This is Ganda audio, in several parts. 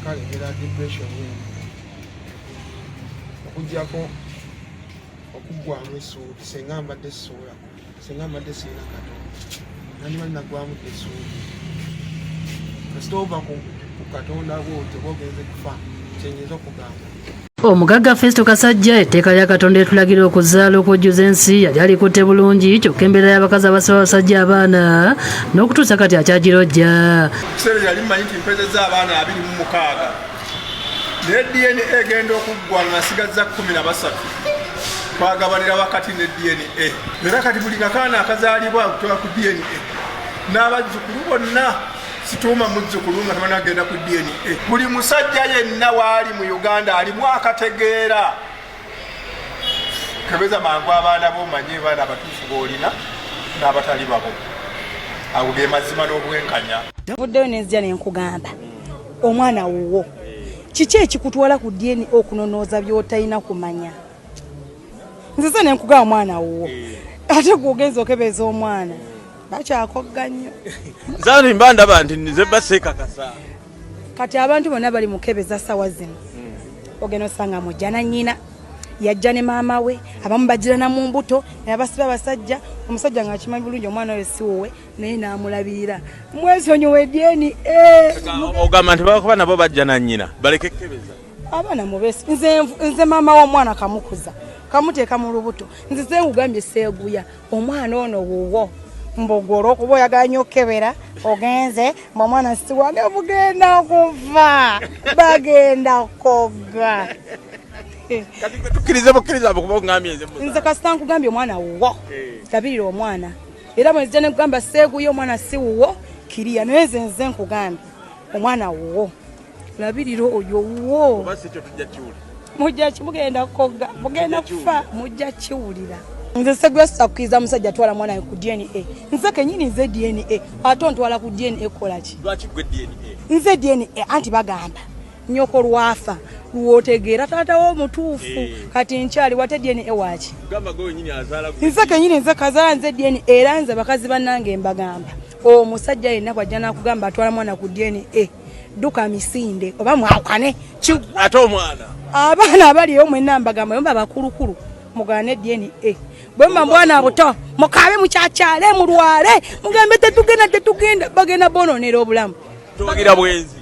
kalengera depression yenu okujjako okuggwamu essuubi senga mbadde ssuula senga mbadde siina Katonda nandiba nagwamu essuubi kasita ova ku Katonda bw'otyo bw'ogenze kufa kyenyinza okugamba. Omugagga Festo Kasajja etteeka lya Katonda etulagira okuzaala okujjuza ensi yali alikutte bulungi kyokka embeera y'abakazi abasaba abasajja abaana n'okutuusa kati akyagirojja. Ekiseera yali mmanyi nti mpezezza abaana 26 naye DNA egenda okuggwa nga nsigazza 13 twagabanira wakati ne DNA era kati buli kakaana akazaalibwa kutoka ku DNA n'abazzukulu bonna situuma muzzukulu nga tebanagenda ku DNA. Buli musajja yenna waali mu Uganda alimu akategeera kebeza mangu abaana bomanye baana abatuufu boolina n'abatali babo awo ge mazima n'obwenkanya. Vuddeyo nenzija nenkugamba omwana wuwo kiki ekikutwala ku DNA okunonooza by'otalina kumanya? Nze se nenkugamba mwana wuwo ate gwogenza okebeza omwana bakyakogga nnyo. Nzani mbandaba nti nze basekakasa kati abantu bonna bali mukebeza sawa zino ogenda osanga mujja na nnyina yajja ne maama we abamu bajirana mu mbuto abasiba abasajja omusajja ng'akimanyi bulungi omwana we si wowe naye n'amulabirira mwesonyiwe DNA. ogamba nti bakuba nabo bajja na nnyina baleke kebeza abaana mubesi. Nze maama w'omwana kamukuza kamuteeka mu lubuto nze senkugambye seeguya omwana ono wuwo mbogoro kuba oyagala nnyo okukebera ogenze omwana si wange bugenda kuva bagenda kogga. kati tukirize bukkiriza kuba ongambye nze kasita nkugambye omwana wuwo labirira omwana era mwezija nekugamba seeguya omwana si wuwo kiriya naye nze nkugambye omwana wuwo labirira oyo wuwo mujja kimugenda kogga mugenda kufa mujja kiwulira. Nze segwesa kukiza musajja twala mwana we ku DNA. Nze kenyini nze DNA ate ontwala ku DNA kola ki? Lwaki gwe DNA? Nze DNA anti bagamba nyoko lwafa luwotegeera taata wo mutuufu kati nkyali wate DNA waki? Gamba gwe nyini azaala nze kenyini nze kazaala nze DNA era nze bakazi bannange mbagamba omusajja yenna bwajja nakugamba atwala mwana ku DNA duka misinde oba mwawukane ate omwana abaana abaliyo mwenna mbagamba yomba bakulukulu mugane DNA bwemba mbwana buto mukabe mukyachale mulwale mugambe tetugenda bagenda bononera obulamu togira bwenzi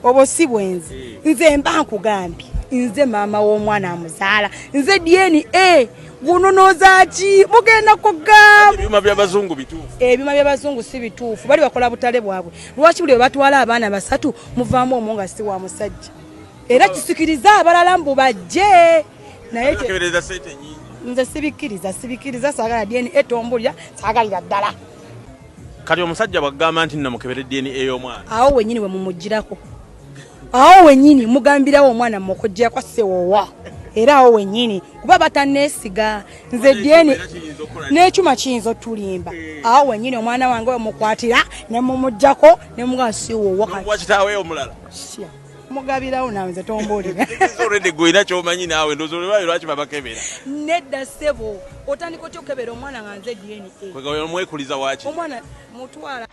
obo si bwenzi. Nze mba nkugambye nze maama w'omwana amuzaala nze DNA gunonoza ki mugenda kugamba ebyuma by'abazungu bituufu ebyuma by'abazungu si bituufu bali bakola butale bwabwe lwaki buli batwala abaana basatu muvaamu omu nga si wa musajja era kisikiriza abalala mbu bajje naye kebereza sente nyingi. Nze sibikiriza saagala DNA etombulya saagalira ddala. Kati omusajja bwagamba nti namukebere DNA ey'omwana awo wenyini we mumugirako awo wenyini mugambirawo omwana mukojjako sewowa era awo wenyini kuba bataneesiga nze DNA n'ekyuma kiyinza otulimba awo wenyini omwana wange we mukwatira ne mumuggyako ne mugaa siwowa wakitaawe omulala mugabirawo nawe nze tombolera already gwina kyomanyi naawe ndozolwayo lwaki babakebera nedda ssebo otandika otya okukebera omwana nga nze DNA kwega omwekuliza waki omwana mutwala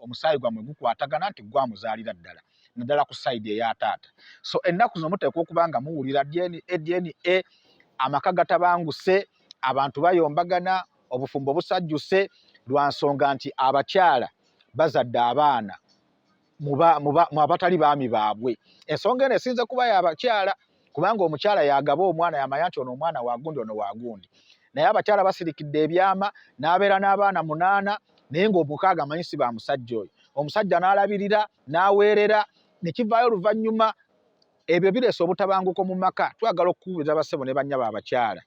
omusaayi gwamwe gukwatagana nti gwamuzaalira ddala ku side eya taata. So ennaku zino muteekwa okuba nga muwulira DNA amaka gatabanguse abantu bayombagana obufumbo busajjuse lwa nsonga nti abakyala bazadde abaana mu abatali baami baabwe. Ensonga eno esinze kuba y'abakyala kubanga omukyala yagaba omwana yamanya nti ono omwana wagundi ono wagundi naye abakyala basirikidde ebyama n'abeera n'abaana 8 naye ng'omukaaga amanyi si ba musajja oyo. Omusajja n'alabirira n'aweerera ne kivaayo oluvannyuma ebyo bireese obutabanguko mu maka. Twagala okukubiriza bassebo ne bannyabo abakyala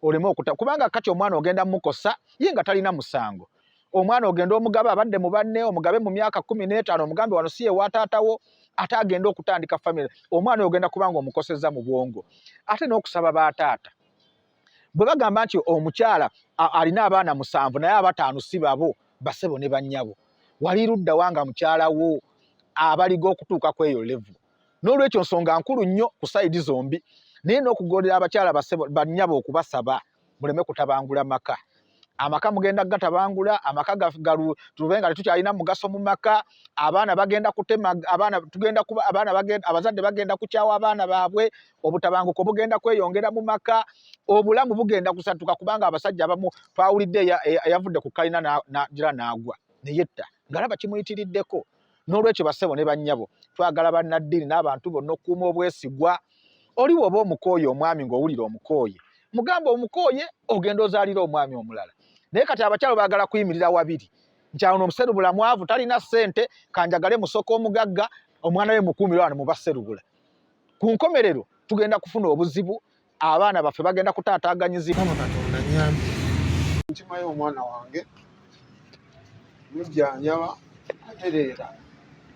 oleme kubanga kati omwana ogenda mukosa ye nga talina musango. Omwana ogenda omugaba abadde mu banne omugabe mu myaka 15 omugambe wano si ye wa taatawo ate agenda okutandika family. Omwana ogenda kubanga omukosezza mu bwongo. Ate n'okusaba ba taata bwe bagamba nti omukyala alina abaana 7 naye 5 si babo bassebo ne bannyabo. Wali ludda wanga mukyala wo abaliga okutuuka ku eyo level. N'olwekyo nsonga nkulu nnyo ku sayidi zombi naye n'okugondera abakyala bassebo bannyabo okubasaba muleme kutabangula maka. Amaka mugenda gatabangula, amaka tubenga tetukyalina mugaso mu maka, abaana bagenda kutema, abazadde bagenda kukyawa abaana baabwe, obutabanguko bugenda kweyongera mu maka, obulamu bugenda kusatuka kubanga abasajja abamu twawulidde yavudde ku kalina n'agira n'agwa neyetta ngalaba kimuyitiriddeko. N'olwekyo bassebo ne bannyabo twagala bannaddiini n'abantu bonna okukuuma obwesigwa. Oli woba omukooye omwami ng'owulira omukooye mugamba omukooye ogenda ozaalira omwami omulala. Naye kati abakyalo baagala kuyimirira wabiri nti awo omuserubula mwavu talina ssente kanjagale musoko omugagga omwana we mukuumira wano mu basserubula. Ku nkomerero tugenda kufuna obuzibu, abaana baffe bagenda kutaataaganyizibwa. Katonda nyambi ntima y'omwana wange mujjanjaba atereera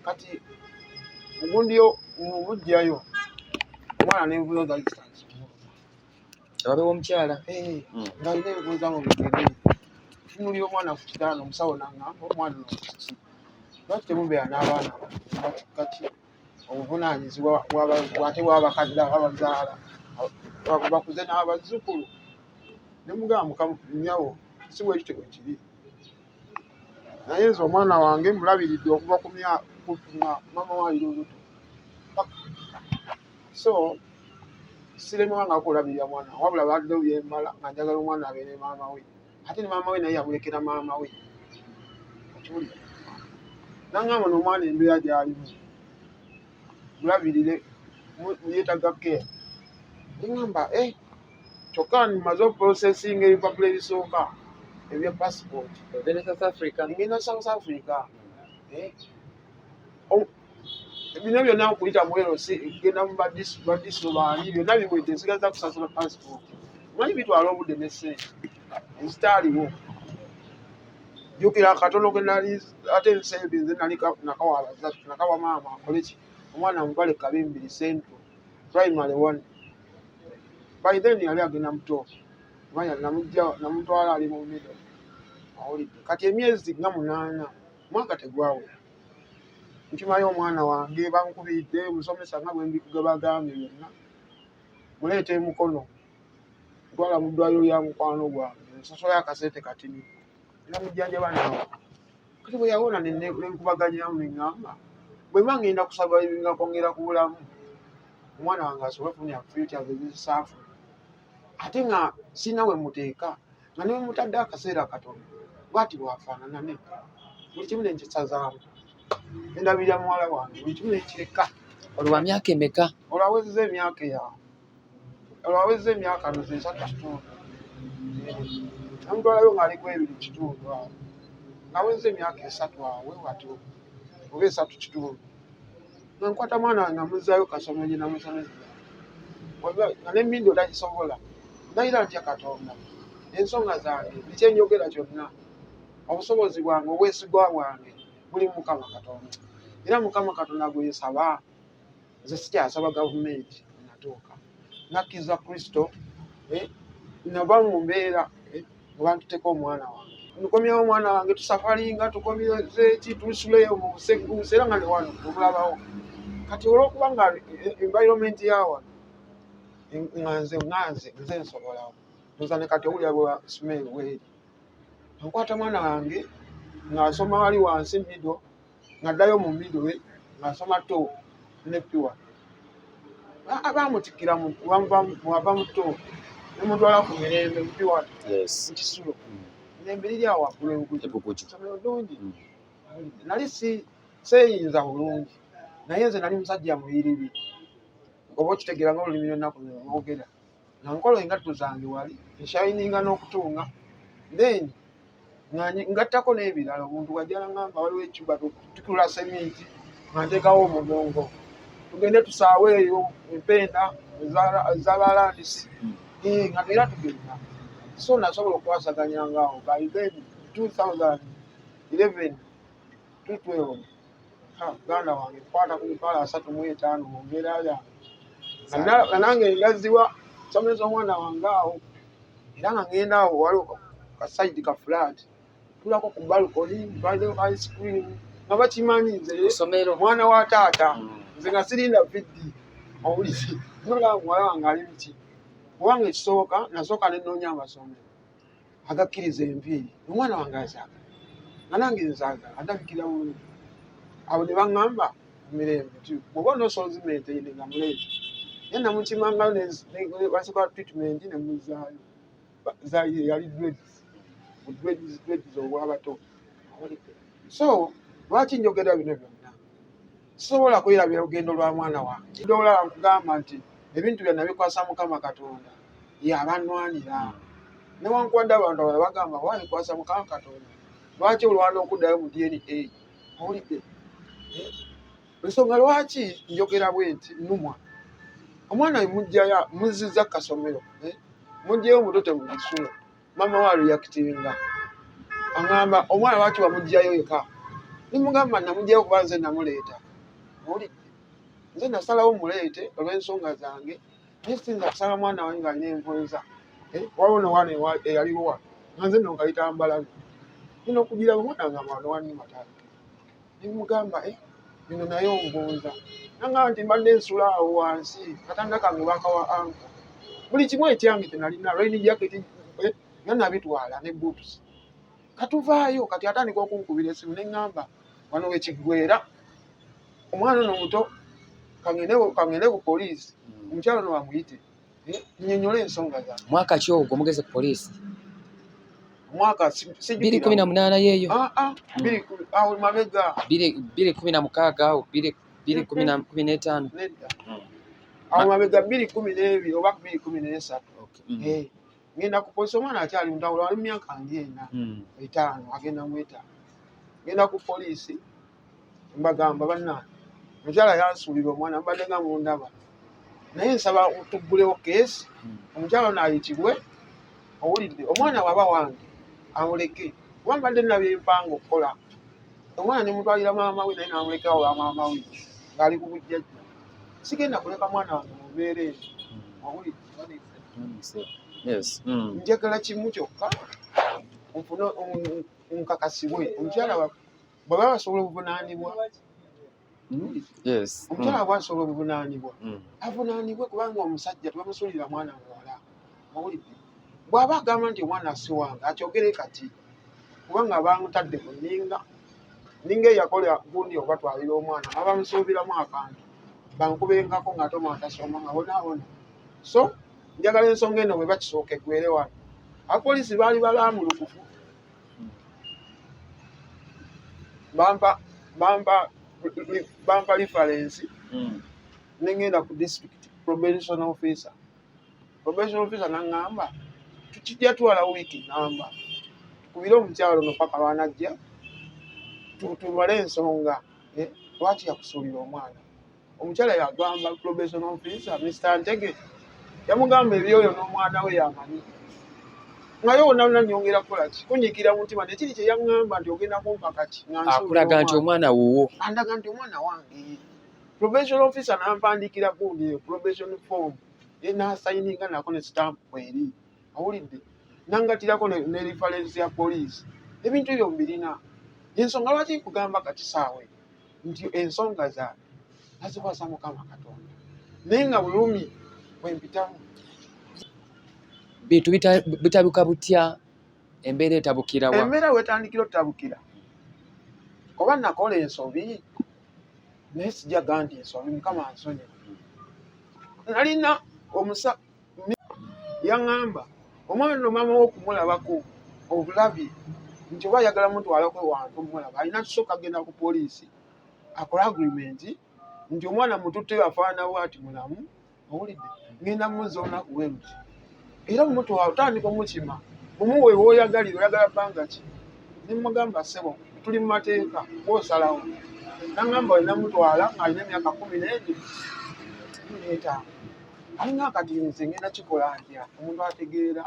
kati ogundi mujjayo omwana n'envuyo za distance ababe w'omukyala ng'alina envuyo zange mugende tunulira omwana ku kitaano omusawo n'aŋŋamba omwana n'omusi lwaki temubeera n'abaana kati obuvunaanyizibwa ate bw'abakadde abazaala bakuze n'abazzukulu ne mugamba nyawo si bwe kitego kiri. Naye nze omwana wange mulabiridde okuva ku mama wange oluto so siremanga kulabirira mwana wabula badde byemmala nga njagala omwana abeere maama we ate ne maama we naye yamulekera maama we akuli naŋŋamba n'omwana embeera gy'alimu mulabirire yeetaga keya neŋŋamba kyokka nimaze oprocessinga ebipapula ebisooka ebya passport ngenda South Africa ebino byonna okuyita mu LC genda mu baddiso baani byonna biwedde nsigaza kusasula passport. Manyi bitwala obudde n'essente ezitaaliwo. Jjukira akatono ke nali ate ensembe nze nali nakawa maama akole ki omwana mubale Kabimbiri Central Primary 1 by then yali agenda muto manya namutwala ali mu middle awulidde kati emyezi nga 8 mwaka tegwawera. Ntima y'omwana wange bankubidde musomesa nga bwe mbigabagambye byonna muleeta emukono ntwala mu ddwaliro lya mukwano gwange nsosola akasente katini era mujjanjaba nawe kati bwe yawona nenkubaganyamu neŋŋamba bwe mba ngenda kusaba ebinga kwongera ku bulamu omwana wange asobole okufunya future ezisaafu ate nga sina we muteeka nga ne mutadde akaseera katono bw'ati bwafaanana ne buli kimu ne nkisazaamu endabirira muwala wange buli kimu nekireka. olwa myaka emeka? Olwawezeza emyaka yawe olwawezeza emyaka 3.5 namutwalayo ng'aliko 2.5 awo ng'awezeza emyaka 3 awe watyo oba 3.5 nga nkwata mwana wange namuzaayo kasomero gye namusomesa nga n'emmindo tagisobola ndayira ntya Katonda ensonga zange biki enjogera kyonna obusobozi bwange obwesigwa bwange buli Mukama Katonda era Mukama Katonda gwe nsaba nze sikyasaba gavumenti natuuka nakkiza Kristo nava mu mbeera nga ntuteko omwana wange nkomyewo omwana wange tusafalinga tukomyeze eki tusuleyo mu buseguusi era nga ne wano tumulabawo kati olw'okuba nga environment yawa nze nsobolawo nzane kati owulira bwa smell weri nkwata mwana wange ng'asoma wali wansi middle ng'addayo mu middle ng'asoma to ne pure abaamutikira mwava mu to nemutwala ku mirembe mupiwa mu kisulo mirembe liri awo waggulu enkuki somero ddungi nali seeyinza bulungi naye nze nali musajja muyiribi oba okitegeera nga olulimi lwennaku mwogera nga nkola engatto zange wali nshayininga n'okutunga then ngattako n'ebirala omuntu wajjala ngamba waliwo ekiba tukula seminti nga nteekawo omugongo tugende tusaawe eyo empenda ez'abalandisi nga era tugenda so nasobola okwasaganya ngaawo by then 2011 tutwewo muganda wange kwata ku mitwalo 35 ngerayo nga nange ngaziwa somesa omwana wange awo era nga ngenda awo waliwo kasaidi ka flat tulako ku balcony ntwalideyo ice cream nga bakimanyi nze mwana wa taata nze nga sirinda viddi owulisi nga muwala wange ali muki kubanga ekisooka nasooka nenoonya amasomero agakkiriza enviiri omwana wange azaagala nga nange nzaagala adabikira bulungi abo ne baŋŋamba mirembe ti bwoba onoosoozimenteyine nga muleeta ye namukimangayo basikola treatment ne muzaayo yali dreads obwabato so lwaki njogera bino byonna sisobola kwirabira olugendo lwa mwana wange olulala nkugamba nti ebintu byonna bikwasa Mukama Katonda yabanwanira newankubadde abantu abala bagamba wabikwasa Mukama Katonda lwaki olwana okuddayo mu DNA owulidde ensonga lwaki njogera bwe nti nnumwa omwana mujjayo muzizza kasomero mujjayo omuto temugisula mama wa reactinga aŋŋamba omwana lwaki wamujjayo eka nimugamba namujjayo kuba nze namuleeta owulidde nze nasalawo muleete olw'ensonga zange naye sinza kusala mwana wange ng'alina envunza waliwo nowana eyaliwo wa nga nze nongayita mbalabe nina okugira omwana nga mwana wanimatala nimugamba bino naye onvunza nangamba nti mbadde nsula awo wansi katanda kange bakawa anka buli kimu ekyange tenalina rain jacket yanabitwala ne boots katuvaayo kati atandika okunkubira esimu neŋŋamba wano wekiggwera omwana ono omuto kangende ku poliisi omukyalo no bamuyite nnyonnyola ensonga zange mwaka ki ogwo mugeze ku poliisi omwaka 2018 yeeyo awo mabega 2016 awo 2015 nedda awo mabega 2012 oba 2013 ngenda ku poliisi omwana akyali mutawula wali myaka ng'ena 5 agenda mu 5 ngenda ku poliisi mbagamba bannange omukyala yansuulira omwana mbadde nga mundaba naye nsaba tuggulewo keesi omukyala ono ayitibwe owulidde omwana waba wange amuleke kuba mbadde nabyempanga okukola omwana nemutwalira maama we naye namulekawo maama we ng'ali ku bujjajja sigenda kuleka mwana wange mubeere owulidde njagala kimu kyokka nfune nkakasibwe omukyala bwaba basobola obuvunaanibwa omukyala bwasobola obuvunaanibwa avunaanibwe kubanga omusajja tebamusuulira mwana muwala owulidde bw'aba agamba nti omwana si wange akyogere kati kubanga bamutadde ku ninga eyakola gundi obatwalira omwana nga bamusuubiramu akantu bankubenkako nga tomwana tasoma nga bonaabona so njagala ensonga eno bwe bakisooka eggwere wano abapoliisi baali balaamulukufu bampa reference nengenda ku district probation officer naŋŋamba tukijja twala wiiki namba tukubire omukyalo no paka lwanajja tumale ensonga lwaki yakusuulira omwana omukyala yagamba probation officer Mr. Ntege yamugamba ebyoyo n'omwana we yamanyi ngayo wonna nyongera kukola ki kunyikira mu mutima nekiri kye yaŋŋamba nti ogenda kumpa kati akulaga nti omwana wuwo andaga nti omwana wange probation officer nampandikira gundi probation form nasayininga nako ne stamp eri awulidde nangatirako ne reference ya poliisi ebintu ebyo mbirina ensonga lwaki nkugamba kati saawe nti ensonga zange nazikwasa Mukama Katonda naye nga bulumi bwempitamu bintu bitabuka butya embeera etabukirawa embeera wetandikira otabukira oba nakola ensobi naye sijaga nti ensobi Mukama ansonyiwe nalina omusa yaŋŋamba omwana no maama w'okumulabako obulabi nti oba ayagala mutwalako wantu omulaba alina tusooka agenda ku poliisi akola agreement nti omwana mututte afaanana bwati mulamu owulidde ngenda muzza olunaku bwe luti era omutwala otandika omukima mumuwe woyagalira oyagala bbanga ki nemugamba ssebo tuli mu mateeka gwosalawo nagamba olina mutwala ng'alina emyaka 14 alina akati nze ngenda kikola ntya omuntu ategeera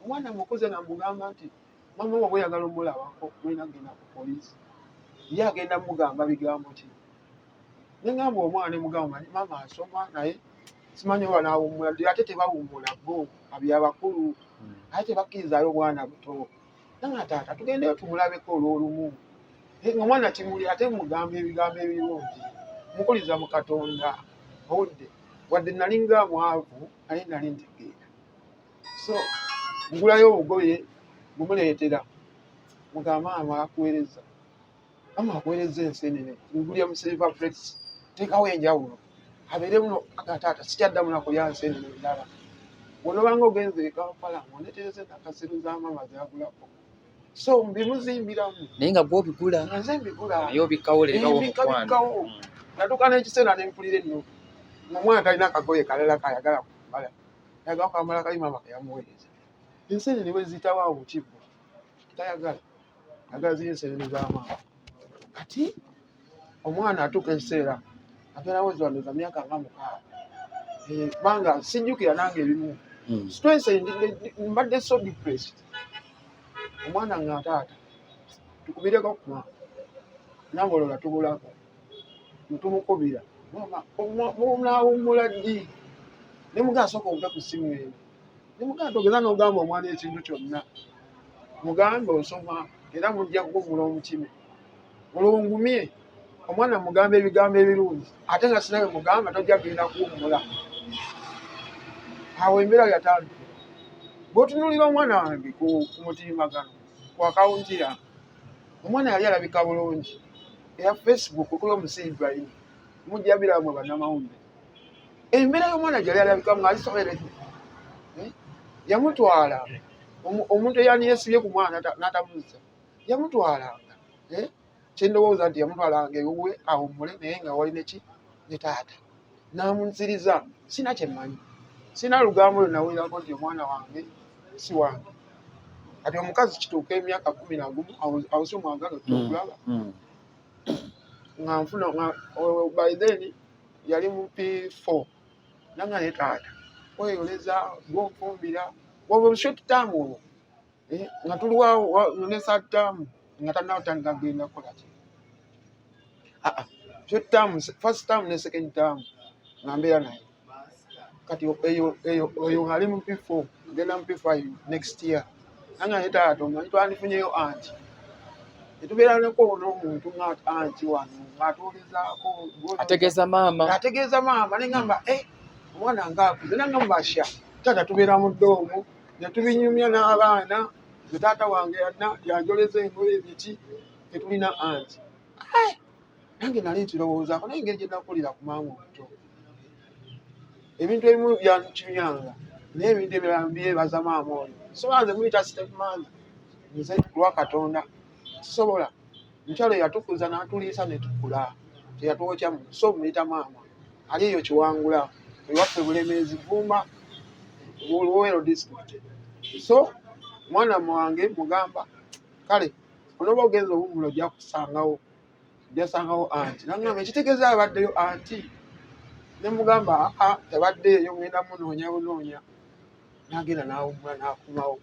omwana mukuze namugamba nti mama oba oyagala omulabako mulina genda ku poliisi ye agenda mugamba bigambo ki negamba omwana nemugamba mama asoma naye simanyi oba nawummula ate tebawummula bo abyabakulu ate tebakkirizayo obwana buto nanga taata tugendeyo tumulabeko olwolumu omwana kimuli ate mugamba ebigambo ebirungi mukuliza mu Katonda owulidde wadde nalinga mwavu naye nali ntegeera so ngulayo obugoye bumuleetera mugamba mama akuweereza mama akuweereza ensenene ngulya mu silver plates teekawo enjawulo abeere muno taata sikyaddamu nakulya nsenene ndala bw'onobanga ogenze e Kampala ng'onetereze nakasero za mama zagulako so mbimuzimbiramu naye nga gw'obigula nze mbigula naye obikkawo leekawo bikkawo natuuka n'ekiseera nempulira enno omwana talina akagoye kalala kayagala kumbala ayagala kwambala kali mama keyamuweereza ensenene bwe zitawawo mu kibbo tayagala agala ziri ensenene za mama kati omwana atuuka ekiseera agerawo ziwandiza myaka nga 6 kubanga sijjukira nange ebimu stress mbadde so depressed omwana nga taata tukubireko kuma nangolola tubulako ntumukubira mama munawummula ddi nemugaa sooka omupe ku ssimu eno nemugaa togeza n'ogamba omwana ekintu kyonna mugambe osoma era mujja kuwummula omukime mulungumye omwana mugambe ebigambo ebirungi ate nga sinawe mugamba tojja genda kuwummula awo embeera yatandika bw'otunuulira omwana wange ku mutimbagano ku akawunti yange omwana yali alabika bulungi eya Facebook kuli omusiiba ino mujja biramu bannamawulire embeera y'omwana gyali alabikamu ng'alisoberedde yamutwala omuntu eyani yeesibye ku mwana n'atamuzza yamutwalanga kyendowooza nti yamutwalanga ewuwe awummule naye nga wali neki ne taata n'amunziriza sina kyemmanyi sina lugambo lwe nawulirako nti omwana wange si wange kati omukazi kituuka emyaka 11 awo si omwagala okulaba nga nfuna by then yali mu P4 nanga ne taata weyoleza gwonfumbira waba short term olwo nga tuliwawo ne third term nga tannatandika genda kukola ki short term first term ne second term nga mbeera naye kati eyo ali mu P4 agenda mu P5 next year nanga ne taata omanyi twandifunyeyo anti etubeera n'omuntu nga anti wano ng'atuulizaako ategeeza maama negamba omwana ngaakuze nagamba sha taata tubeera mu ddoomu ne tubinyumya n'abaana ne taata wange yanjoleza engoye ebiki tetulina anti nange nali ntirowoozaako naye engeri gye nakulira ku maama omuto ebintu ebimu byankimyanga naye ebintu ebirala mbyebaza maama oyo sobola nze muyita stepman nze lwa Katonda sobola mukyalo yatukuza n'atuliisa ne tukula teyatuwokya muntu so muyita maama ali eyo Kiwangula ewaffe Bulemeezi Vuma Luweero district so mwana wange mugamba kale onoba ogenza obuumulo ojja kusangawo anti nagamba ekitegeeza abaddeyo anti nemugamba tebaddeeyo ngenda munoonya bunoonya nagenda n'awummula n'akumawo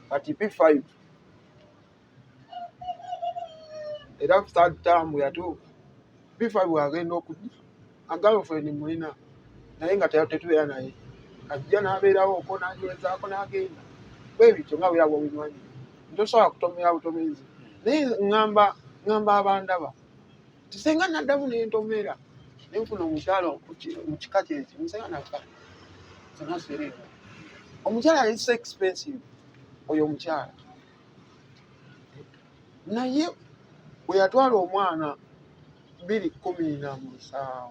kati P5 era third term yatuuka P5 agenda okujja agirlfriend mulina naye nga tetubeera naye ajja n'abeerawo okwo n'agiwezaako n'agenda bwebityo nga bwera bwobimanyi ntosobola kutomera butomezi naye ŋŋamba abandaba tisenga naddamu nentomera nenfuna omukyalo mu kika kyeki musenga naka senasereera omukyala yali so expensive oyo omukyala naye bwe yatwala omwana 2017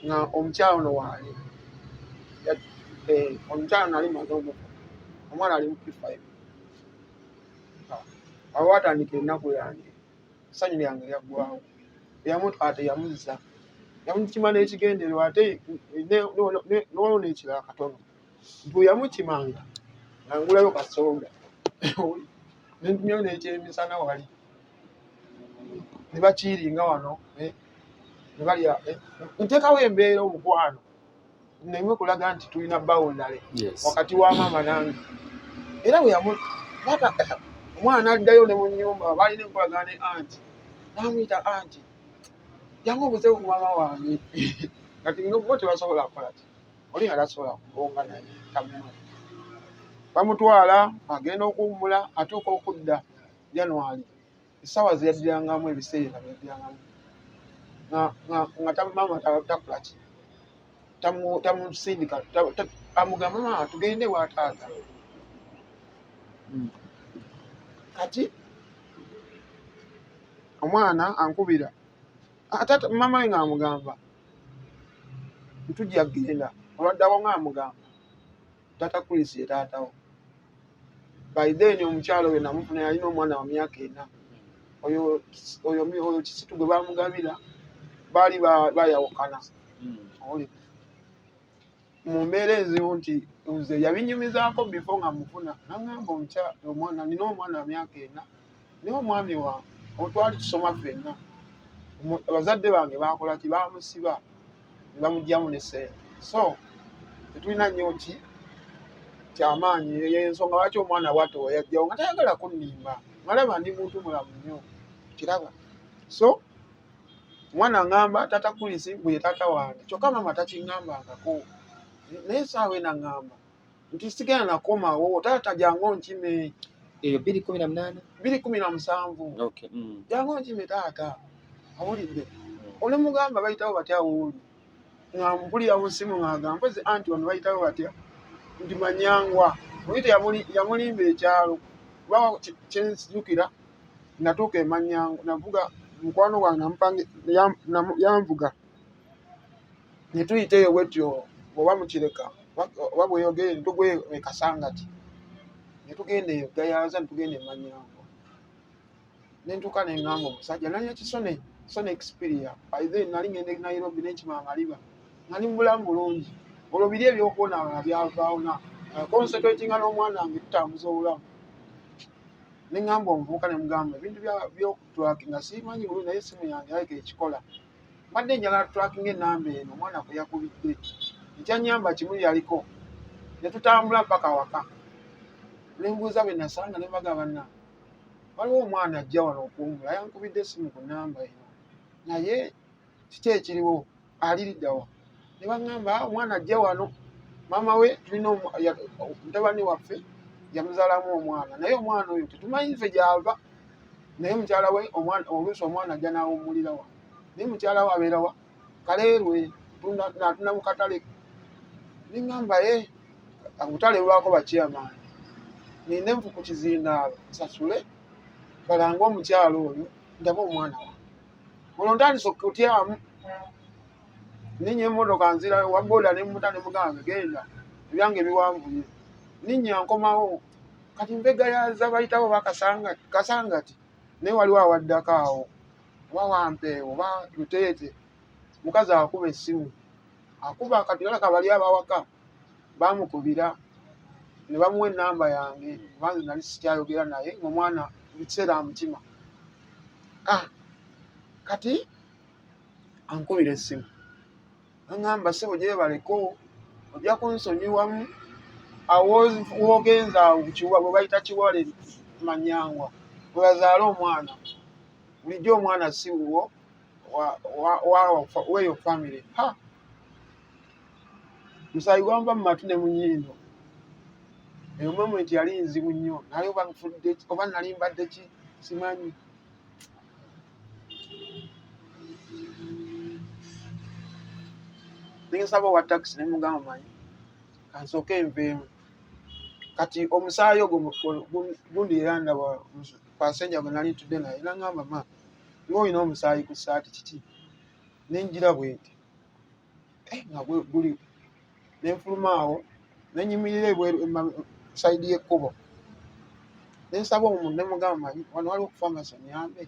nga omukyala ono waali omukyala nali maze omufa omwana ali mu P5 awo watandika ennaku yange essanyu lyange lyaggwawo eyamutwala teyamuzza yamukima n'ekigendererwa ate n'olwo n'ekirala katono nti bwe yamukimanga nangulayo kasonga nentumyayo n'ekyemisana wali ne bakiiringa wano ne balya nteekawo embeera omukwano nemwe kulaga nti tulina bawundale wakati wa maama nange era bwe omwana addayo ne mu nnyumba balina enkolagana ne anti namuyita anti jangu obuzeewo ku maama wange kati bo tebasobola kukola ti oli nga tasobola kubonga naye tamumanyi bamutwala agenda okuwummula atuuka okudda January essaawa zeyaddirangamu ebiseera byaddirangamu nga maama takola ki tamusindika amugamba maama tugende bwataata kati omwana ankubira atata maama we ng'amugamba ntujja kgenda olwaddawo ng'amugamba tata Chris ye taatawo by then omukyalo we namufuna yalina omwana wa myaka 4 oyo kisitu gwe bamugabira baali bayawukana mu mbeera enzibu nti nze yabinyumizaako bifo nga mufuna naŋŋamba omwana nina omwana wa myaka 4 naye omwami wange otwali tusoma ffenna abazadde bange bakola ki bamusiba ne bamugyamu ne ssente so tetulina nnyo ki kyamaanyi yensonga lwaki omwana bwatto yajjawo nga tayagala kunnimba malaba ndi muntu mulamu nnyo kiraba so omwana aŋŋamba tata Kulisi bwe tata wange kyokka maama takiŋŋambangako naye saawe naŋŋamba nti sigenda nakomawo taata jangu nkime eyo 2017 jangu nkime taata awulidde onemugamba bayitawo batya wuuli nga mpulira mu ssimu ng'agamba mpozi anti wano bayitawo batya nti Manyangwa oyite yamulimba ekyalo kuba kyenzijukira natuuka e Manyangwa navuga mukwano gwange yanvuga ne tuyiteeyo bwetyo oba mukireka oba bweyogere ntugwe ekasangati ne tugenda eyo gayaza ne tugenda e Manyangwa ne ntuuka ne ŋŋamba omusajja nalina kisone Xperia by then nali ngenda e Nairobi n'ekima amaliba nga ndi mu bulamu bulungi olwo biri ebyokubonaabona byavaawo na concentratinga n'omwana wange tutambuza obulamu ne ŋŋamba omuvubuka ne mugamba ebintu byokutulakinga simanyi bulungi naye essimu yange aleka ekikola mbadde njagala tutulakinga ennamba eno omwana kwe yakubidde ekyanyamba kimu yaliko ne tutambula mpaka waka ne mbuuza be nasanga ne mbagamba banna waliwo omwana ajja wano okuwummula yankubidde essimu ku nnamba eno naye kiki ekiriwo aliriddawa ne baŋŋamba omwana ajja wano maama we tulina mutabani waffe yamuzaalamu omwana naye omwana oyo tetumanyi ffe gy'ava naye mukyala we oluusi omwana ajja n'awummulira wa naye mukyala we abeera wa Kaleerwe natunda mu katale ne ŋŋamba obutale bwako bakyamaani nina enfu ku kizindaalo nsasule balange omukyalo oyo ndaba omwana wa olwo ntandise okutyamu ninnya emmotoka nzira wa booda ne mmuta ne mugamba genda ebyange biwanvuye ninnya nkomawo kati mbegayaza bayitawo bakasangati naye waliwo awaddako awo oba wampeewo oba luteete mukazi akuba essimu akuba kati alaka bali abawaka bamukubira ne bamuwa ennamba yange banze nali sikyayogera naye ngaomwana bikiseera amutima kati ankubira essimu aŋŋamba ssebo gyebaleko ojja kunsonyiwamu awo wogenza awo bwe bayita Kiwale Manyangwa bwe bazaala omwana bulijjo omwana si wuwo weyo family musaayi gwamba mu matu ne mu nnyindo eyo moment yali nzibu nnyo naye oba nali mbadde ki simanyi ninsaba owa takisi ne mugamba manyi kansooke enveemu kati omusaayi ogwo gundi era ndaba pasenja gwe nali ntudde naye naŋŋamba ma ng'olina omusaayi ku ssaati kiki nenjira bwenti nga guli nenfuluma awo nenyimirira sayidi y'ekkubo nensaba omuntu ne mugamba manyi wano waliwo okufamasi onyambe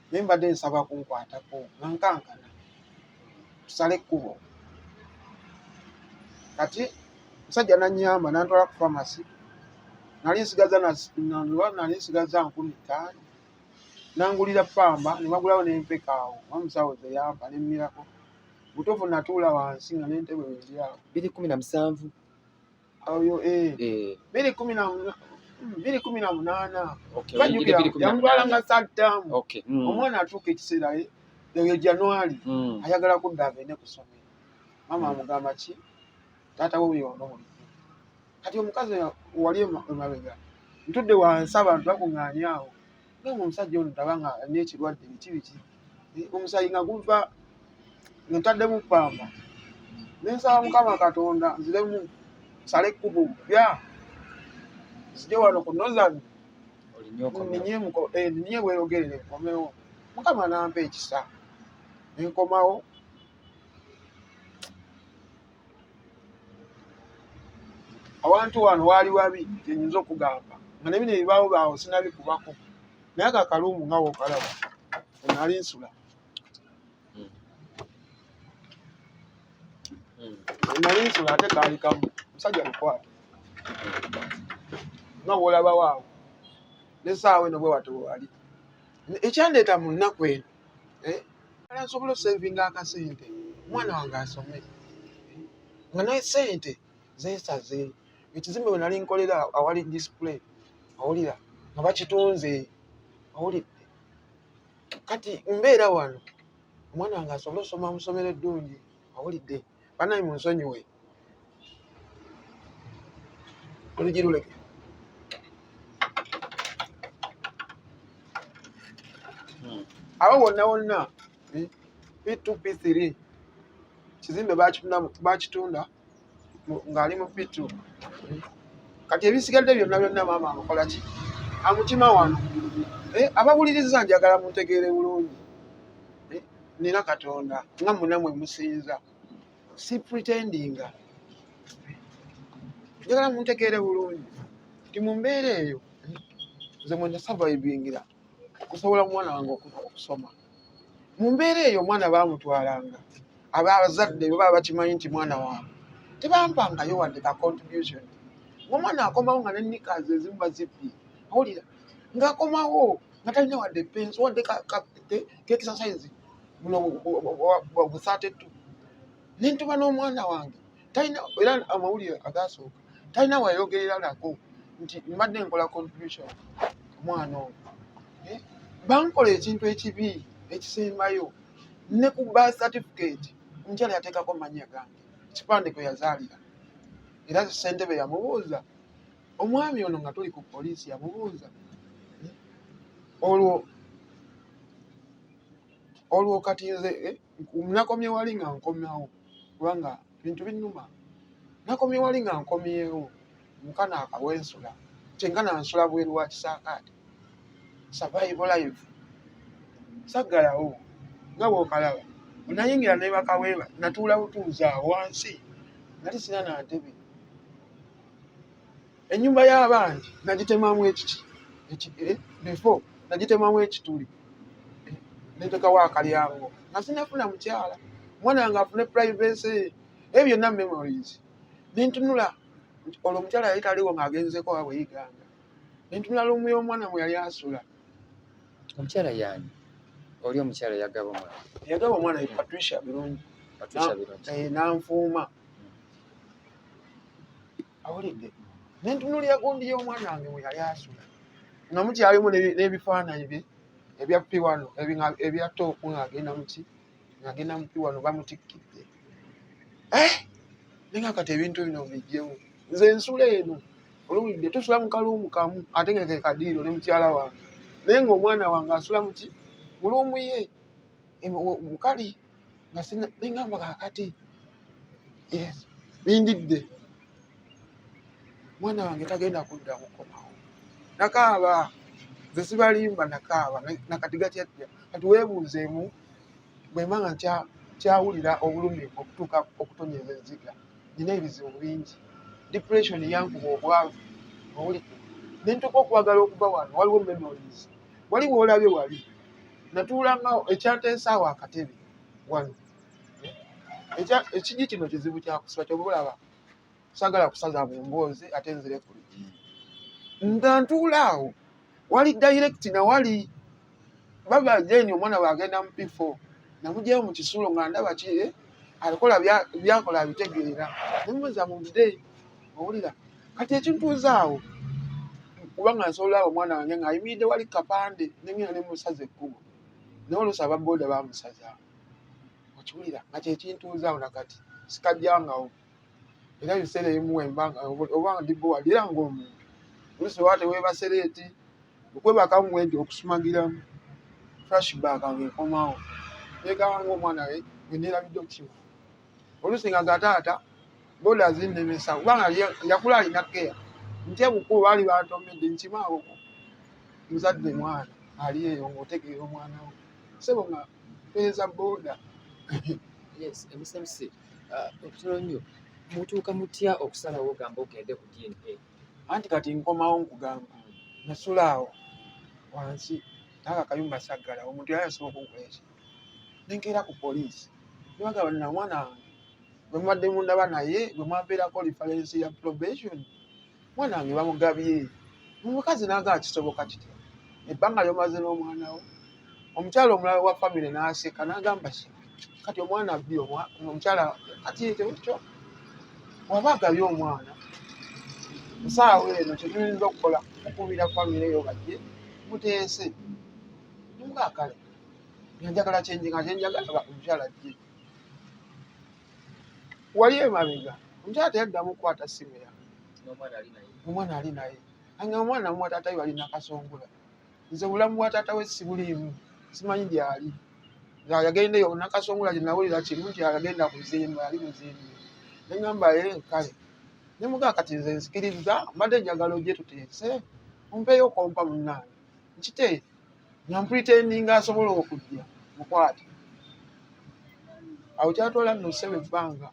naye mbadde nsaba kunkwatako nga nkankana tusale ekkubo. Kati musajja nanyamba nantwala ku famasi, nali nsigaza 5,000 nangulira pamba ne bagulawo n'empeka awo omusawo ze yampa nemmirako butuufu natuula wansi nga n'entebe weeri awo 217 oyo 218 bajjukira yamutwalanga saddaamu omwana atuuka ekiseera eyo January ayagala kudda agende ku ssomero. Maama amugamba ki taata we byewono bulijjo. Kati omukazi wali emabega ntudde wansi abantu bakuŋŋaanye awo nga omusajja ono tabanga alina ekirwadde biki omusayi nga guva ntaddemu pamba nensaba Mukama Katonda nziremu sale ekkubo bya nzije wano ku Northern ninye bweyogerere nkomewo. Mukama nampa ekisa nenkomawo. Awantu wano waali wabi kyenyinza okugamba nga nebino ebibaawo baawo sinabikubako naye akakalumbu nga wokalaba nali nsula ate kaali kamu musajja lukwata nga bwolaba waawo nesaawa eno bwe wate wali. Ekyandeeta mu nnaku eno nsobola osevinga akasente omwana wange asome nga naye sente zeesaze. Ekizimbe bwe nali nkolera awali display awulira nga bakitunze awulidde. Kati mbeera wano omwana wange asobole osoma mu ssomero eddungi awulidde. Banayi munsonyiwe oluggi luleke. Abo wonna P2 P3 kizimbe bakitunda ng'ali mu P2. Kati ebisigadde byonna maama amukola ki amutima wano. Abawuliriza njagala muntegeere bulungi. Nina Katonda nga munamwe musinza si pretendinga. Njagala muntegeere bulungi nti mu mbeera eyo nze mwe nasurvivingira okusobola mwana wange okusoma. Mu mbeera eyo omwana baamutwalanga abazadde bwe baba bakimanyi nti mwana waabwe tebampangayo wadde ka contribution. Omwana akomawo nga n'ennikazi ezimu bazibbye awulira ng'akomawo nga talina wadde pensi wadde k'exercise buno bu 32. Nentuba n'omwana wange talina era amawulire agaasooka talina wayogerera nako nti mbadde nkola contribution omwana ono. Bankola ekintu ekibi ekisembayo ne ku birth certificate omukyala yateekako mannya gange ekipande kwe yazaalira era ssentebe yamubuuza omwami ono nga tuli ku poliisi yamubuuza olwo kati nze nakomye wali nga nkomyawo kubanga bintu binnuma. Nakomye wali nga nkomyewo mukana akawensula kyenkana nsula bweru wa kisaakaate survival life saggalawo nga bw'okalaba. Nayingira ne bakaweeba natuula butuuza wansi nali sina na ntebe. Ennyumba y'abandi nagitemamu before nagitemamu ekituli nentekawo akalyango nga sinafuna mukyala omwana wange afune privacy. Ebyo byonna memories. Nentunula olwo omukyala yali taliwo ng'agenzeko wabweyiganga. Nentunula lumu y'omwana mwe yali asula. Omukyala yani oli omukyala yagaba omwana ye Patricia Birungi nanfuuma awulidde. Nentunulira gundi y'omwana wange mwe yali asula nga mukyalimu n'ebifaananyi bye ebya piwano ebya toopu ng'agenda mu piwano bamutikkidde. Nenga kati ebintu bino bijjemu nze nsula eno olwidde tusula mu kaluumu kamu ate nga ke kadiiro ne mukyala wange naye ng'omwana wange asula muki mu luumu ye mukali nga nengamba kaakati bindidde mwana wange tagenda kudda kukomawo. Nakaaba nze sibalimba nakaaba nakati gatyajja kati weebuuzeemu bwe mba nga kyawulira obulumi okutuuka okutonnyeza enziga. Nina ebizibu bingi depression yankuba obwavu owulidde nentuka okwagala okuva wano. Waliwo memories wali bw'olabye wali natuulanga ekyanteesaawo akatebe wano ekigi kino kizibu kyakusiba kyobulaba sagala kusaza mu mboozi ate nzire ku lugi nga ntuula awo wali direct na wali baba jeni omwana wagenda mu P4 namugyeyo mu kisuulo nga ndaba ki alikola byakola abitegeera nemuza mu bide owulira kati ekintuuza awo kubanga nsobola abo omwana wange ng'ayimiridde wali kapande nengina nemusaza ekkubo naye oluusi ababooda bamusaza okiwulira nga kyekintuuza awo nakati sikajjangawo era ebiseera ebimu wembanga oba ndibowali era ng'omuntu oluusi oba teweebasereeti okwebakamu mwenti okusumagiramu flashback ng'ekomawo yeekawanga omwana we bweneerabidde okukiwa oluusi nga gataata booda zinnemesa kubanga yakula alina keya ntya bukulu baali bantomedde nkimaawo muzadde mwana ali eyo ng'otegeera omwana we sebo nga peeza booda. Yes, emusomese okutono nnyo mutuuka mutya okusalawo ogamba ogende ku DNA? Anti kati nkomawo nkugamba nasula awo wansi naga akayumba saggala omuntu yali asobola okunkolesa nenkeera ku poliisi nebagamba nina omwana wange bwe mubadde mundaba naye bwe mwampeerako referensi ya probation mwana wange bamugabye omukazi naga kisoboka kitya ebbanga lyomaze n'omwana wo omukyala omulala wa famire n'aseka n'agamba kati omwana bbi omukyala kati ekyo waba agabye omwana musaawa eno kyetuyinza okukola okubira famire eyo bajje muteese nimugakale njagala kyenjagala omukyala jje wali emabega omukyala teyaddamu kukwata ssimu yange omwana ali naye anga omwana mu taata we balina kasongola nze bulamu bwa taata we sibuliimu simanyi gyali yagendeyo nakasongola gyenawulira kimu nti agenda kuzimba ali muzimbi neŋŋamba ye kale nemugaa kati nze nsikiriza mbadde njagala ojje tuteese ompeeyo kompa munnange nkite nampretendinga asobola okujja mukwate awo kyatwala nno ssebe ebbanga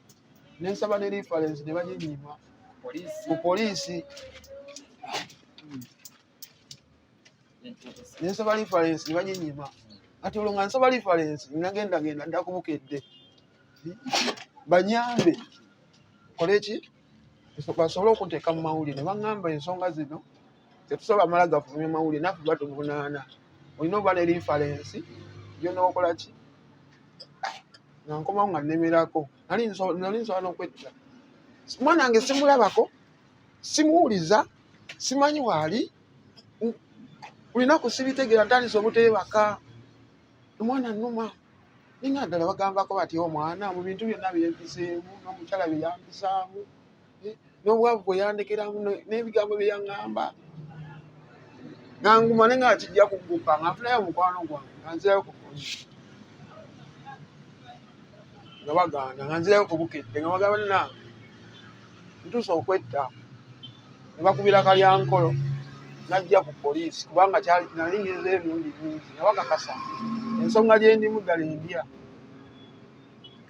nensaba ne reference ne baginyima ku poliisi nensaba reference ne baginyima kati olwo nga nsaba reference nagenda dda kubukedde banyambe koleki basobole okunteeka mu mawulire ne baŋŋamba ensonga zino tetusobola mala gafulumya mawulire naffe batuvunaana olina oba ne reference gyonookola ki nga nkomawo nga nnemerako nali nsobola n'okwetta omwana wange simulabako simuwuliza simanyi waali olinaku sibitegeera ntandisa obuteebaka omwana nnuma ninga ddala bagambako bati omwana mu bintu byonna byempiseemu n'omukyala bye yampisaamu n'obwavu bwe yandekeramu n'ebigambo bye yaŋŋamba nga ngumane nga kijja kugguka nga nfunayo omukwano gwange nga nzirayo ku poliisi nga baganda nga nzirayo ku bukedde nga bagamba nange ntuusa okwetta ne bakubira kalyankolo najja ku poliisi kubanga nali ngeze emirundi mingi nga bakakasa ensonga gyendimu ddala endya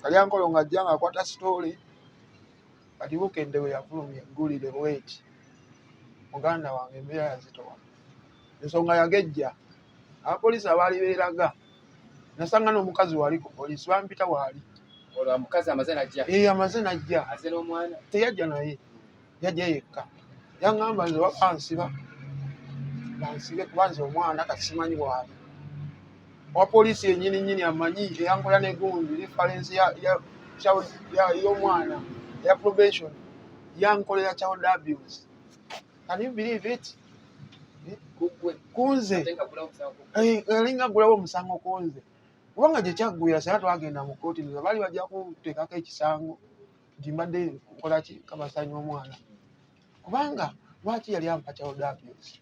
kalyankolo ng'ajja ng'akwata sitoole kati bukedde bwe yafulumya eggulire bweti muganda wange embeera yazitowa ensonga yagejja abapoliisi abaali beeraga nasanga n'omukazi wali ku poliisi bampita waali amaze najja teyajja naye yajja yekka yaŋŋamba nze wakansiba bansibe kuba nze omwana kati simanyi bwali owa poliisi yennyini amanyi eyankola negundi referensi y'omwana eya probation yankolera child abuse. Can you believe it? Kunze alinga gulawo omusango kunze kubanga gye kyaggwira sera twagenda mu kooti nga bali bajja kuteekako ekisango nti mbadde nkola ki kabasanya omwana kubanga lwaki yali ampa child abuse.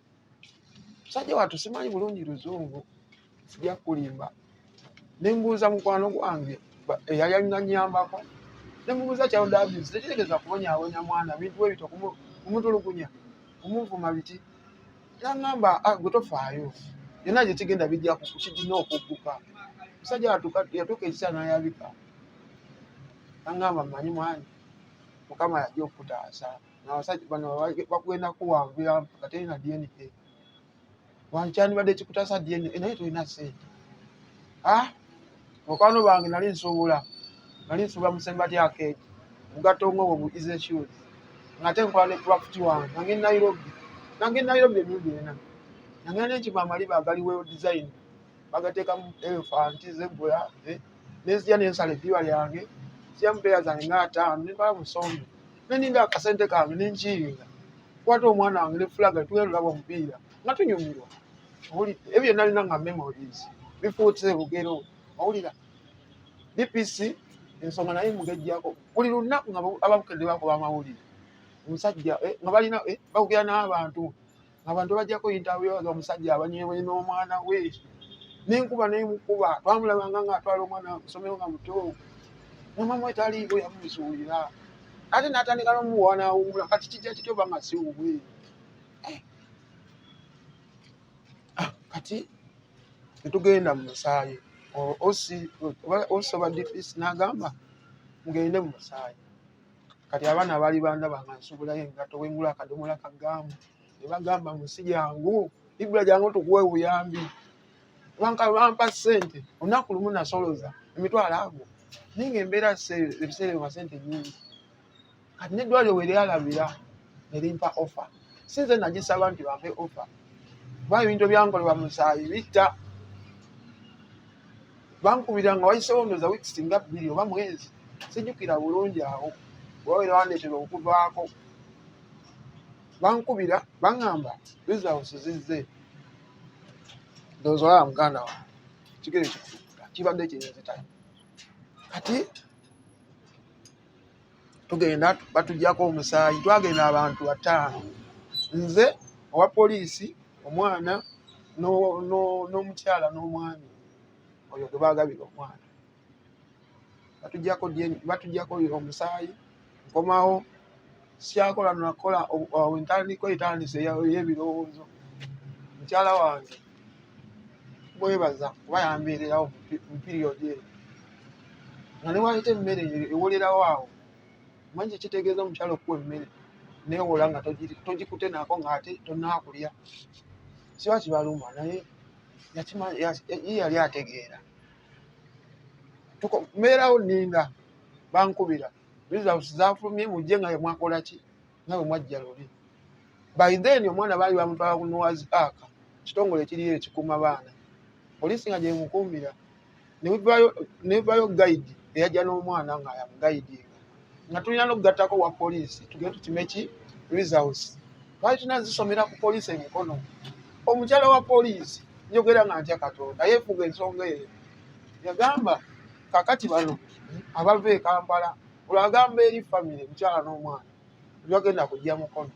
Musajja wattu simanyi bulungi luzungu sijja kulimba nembuuza mukwano gwange eyali alina nnyambako nemubuuza child abuse tekitegeeza kubonyaabonya mwana bintu ebito kumutulugunya kumuvuma biti yaŋŋamba gwe tofaayo yonna gye kigenda bijja kukigina okugguka. Musajja yatuuka ekiseera n'ayabika yaŋŋamba mmanyi mwanyi Mukama yajja okutaasa n'abasajja bano bakugenda kuwanvira nga terina DNA wankyandibadde kikutaasa DNA naye tolina ssente. Mukwano bange nali nsobola nali nsuula mu Sembati Arcade mugatongo obwo mu Easy Shoes ngate nkola ne craft wange nange Nairobi emirundi ena nange n'enkima amaliba agaliwo design bagateeka mu elephant zebula nezija nensala eddiba lyange sija mpeera zange nga 5 nenkola musombe neninda akasente kange nenkiringa kwata omwana wange ne fulaga tugenda omupiira nga tunyumirwa owulidde ebyo nalina nga memories bifuutse bugero owulira DPC ensonga naye mugejjako buli lunaku nga ababukedde bakuba amawulire omusajja nga balina bakugera n'abantu abantu bajjako interview nga omusajja abanyewe n'omwana we nenkuba nemukuba twamulabanga nga atwala omwana kusomero nga muto nomama we taliiwo yamuzuulira ate n'atandika n'omuwa n'awummula kati kijja kityo banga siwubwe kati netugenda mu musaayi osoba DPC n'agamba mugende mu musaayi kati abaana baali bandaba nga nsubulayo engato wengula akadomola kagaamu ne bagamba musi jangu ibula jangu tukuwe obuyambi bampa ssente olunaku lumu nasoloza emitwalo ago naye ng'embeera ebiseera bya ssente nnyingi kati n'eddwaliro we lyalabira ne limpa offer sinze nagisaba nti bampe offer kuba ebintu ebyankolebwa mu musaayi bitta bankubira nga wayiseewo ndooza wiiki singa 2 oba mwezi sijjukira bulungi awo wawera wandeetera okuvaako bankubira baŋŋamba results zizze ndowooza olaba muganda wange kigere kikutukuta kibadde kirinzitayo kati tugenda batuggyako omusaayi twagenda abantu 5 nze owa poliisi omwana n'omukyala n'omwami oyo gwe baagabira omwana batuggyako omusaayi nkomawo syakola nakola entandiko etandise ey'ebirowoozo mukyala wange bwebaza kuba yambeererawo mu piriyodi eyo nga ne wayita emmere ewolerawo awo manyi kitegeeza omukyala okuwa emmere neewola nga togikute nako ng'ate tonaakulya siba kibaluma naye yali ategeera mbeerawo nninda bankubira results zafulumye mujje nga mwakola ki nga bwe mwajja luli by then omwana baali bamutwala ku Noah's Ark kitongole ekiriyo ekikuuma baana poliisi nga gyemukuumira nevayo guide eyajja n'omwana nga yamugaidinga nga tulina n'okugattako wa poliisi tugende tukime ki results twali tunazisomera ku poliisi emikono omukyala wa poliisi njogera nga ntya Katonda yeefuga ensonga eyo yagamba kakati bano abava e Kampala olwagamba eri famire mukyala n'omwana byagenda kujja mukono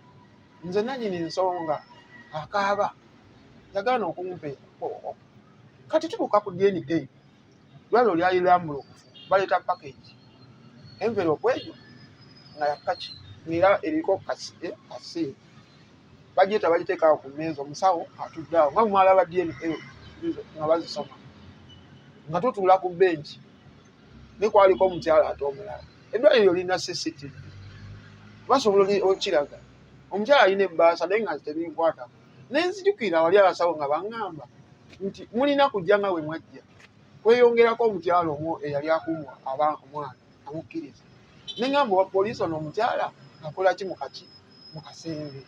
nze nannyini nsonga akaaba yagaana okumumpa kati tubuuka ku DNA lwaliro lyali lambulukufu baleeta package envelope eyo nga yakaki ng'era eriko kasiimu bagyeta bagiteekaawo ku mmeeza omusawo atuddeawo nga mwalaba DNA nga bazisoma nga tutuula ku benchi ne kwaliko omukyala ate omulala eddwaliro lirina CCTV basobola okiraga omukyala alina ebbaasa naye nga tebinkwata nenzijukira wali abasawo nga baŋŋamba nti mulina kujja nga bwe mwajja kweyongerako omukyala omwo eyali akuumwa omwana amukkiriza neŋŋamba owa poliisi ono omukyala akola ki mu kasenge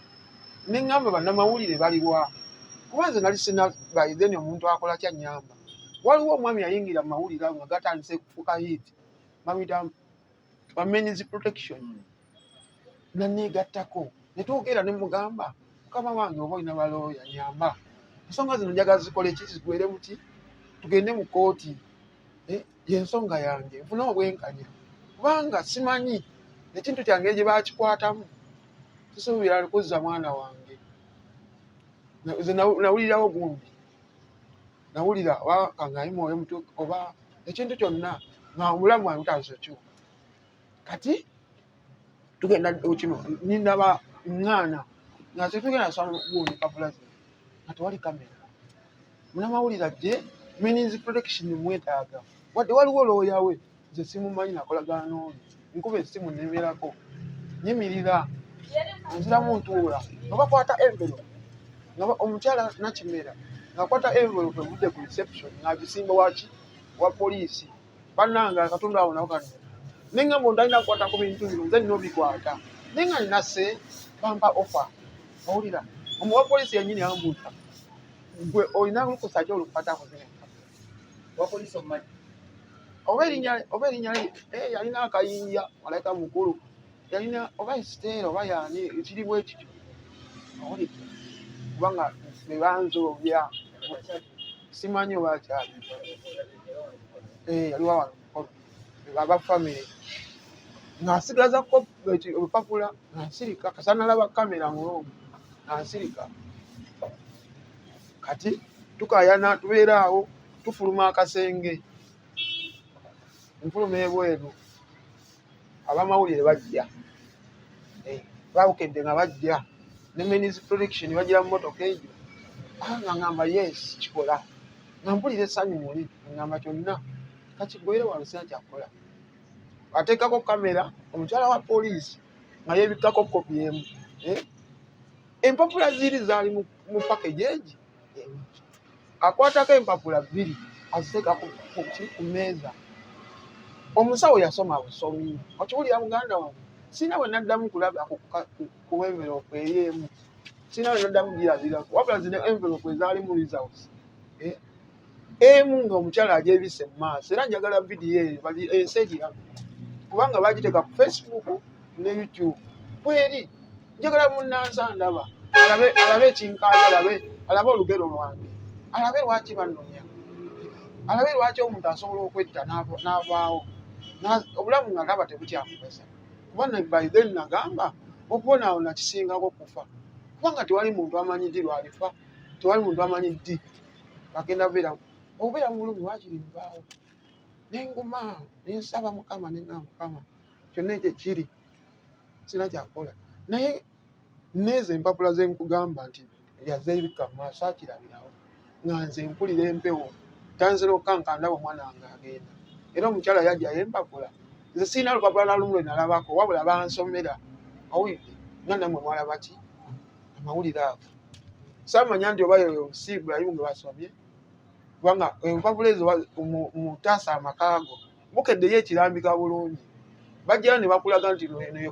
neŋŋamba bannamawulire baliwa kuba nze nali sina baideni omuntu akola kya nnyamba waliwo omwami yayingira mu mawulire nga gatandise kufuuka hiiti bamuyita bamen's protection nanneegattako netwogera ne mugamba mukama wange oba olina balooya nyamba ensonga zino njagala zikole ki zigwere muti tugende mu kooti yensonga yange nfune obwenkanya kubanga simanyi ekintu kyange gye bakikwatamu kisuubira kuzza mwana wange nze nawulirawo gumbi nawulira kangayimwoyo mutu oba ekintu kyonna nga omulamu wange butazikyuka kati tugenda okino nindaba ŋŋaana nga tetugenda soma gundi kabulazi nga tewali kamera munamawulire ajje means protection mwetaaga wadde waliwo looya we nze simumanyi nakolagana n'oyo nkuba essimu nemerako nyimirira nziramu ntuula nga bakwata envelope nga omukyala nakimera ng'akwata envelope evudde ku reception ng'agisimba waki wa poliisi bannanga akatundu awo nako kano nengamba ndalina kukwata ku bintu bino nze nina obikwata naye nga nina se bampa offer owulira omuwa polisi yennyini yambuuza gwe olina lukusa ki olukukwatako zino wapoliisi omumanyi oba erinnya yalina akayinja malaika mukulu yalina oba Esiteera oba yaani ekiri bwe kityo owulidde kubanga ne banzoobya simanyi oba akyali yaliwo wano mukolo aba famire ng'asigaza olupapula ng'asirika kasanalaba kamera muloomu ng'asirika kati tukayana tubeera awo tufuluma akasenge nfuluma ebweru abamawulire bajja bawukedde nga bajja ne means protection bagira mu motoka egyo nga ngamba yes kikola nga mpulira essanyu muli ngamba kyonna kakigwere wano sina kyakola ateekako kamera omukyala wa poliisi nga yeebikkako kopi emu empapula ziri zaali mu package egi akwatako empapula 2 aziteeka ku meeza omusawo yasoma busomi okiwulira muganda wange sina bwe naddamu kulaba ku envelope eri emu sina bwe naddamu girabira wabula zino envelope ezaali mu results emu ng'omukyala agyebise mu maaso era njagala vidiyo eyo ensi egiramu kubanga bagiteeka ku Facebook ne YouTube bweri njagala munnansi ndaba alabe ekinkaanya alabe olugero lwange alabe lwaki bannonya alabe lwaki omuntu asobola okwetta n'avaawo obulamu nga ndaba tebukyamuwesa kubanga by then nagamba okubonaawona kisingako kufa kubanga tewali muntu amanyi ddi lwalifa tewali muntu amanyi ddi bagenda obeera mu bulumi waakiri nvaawo nenguma nensaba mukama nenga mukama kyonna ekyo kiri sina kyakola naye nezo empapula zenkugamba nti yazeebika mu maaso akirabirawo nga nze mpulira empewo tanzira okukankandaba omwana wange agenda era omukyala yajjayo empapula nze sirina lupapula nalumu lwe nalabako wabula bansomera awulidde nga nammwe mwalaba ki amawulire ago saamanya nti oba yoyo Ibrahim gwe basomye kubanga empapula ezo mutaasa amakaago bukeddeyo ekirambika bulungi bajjayo ne bakulaga nti eno ye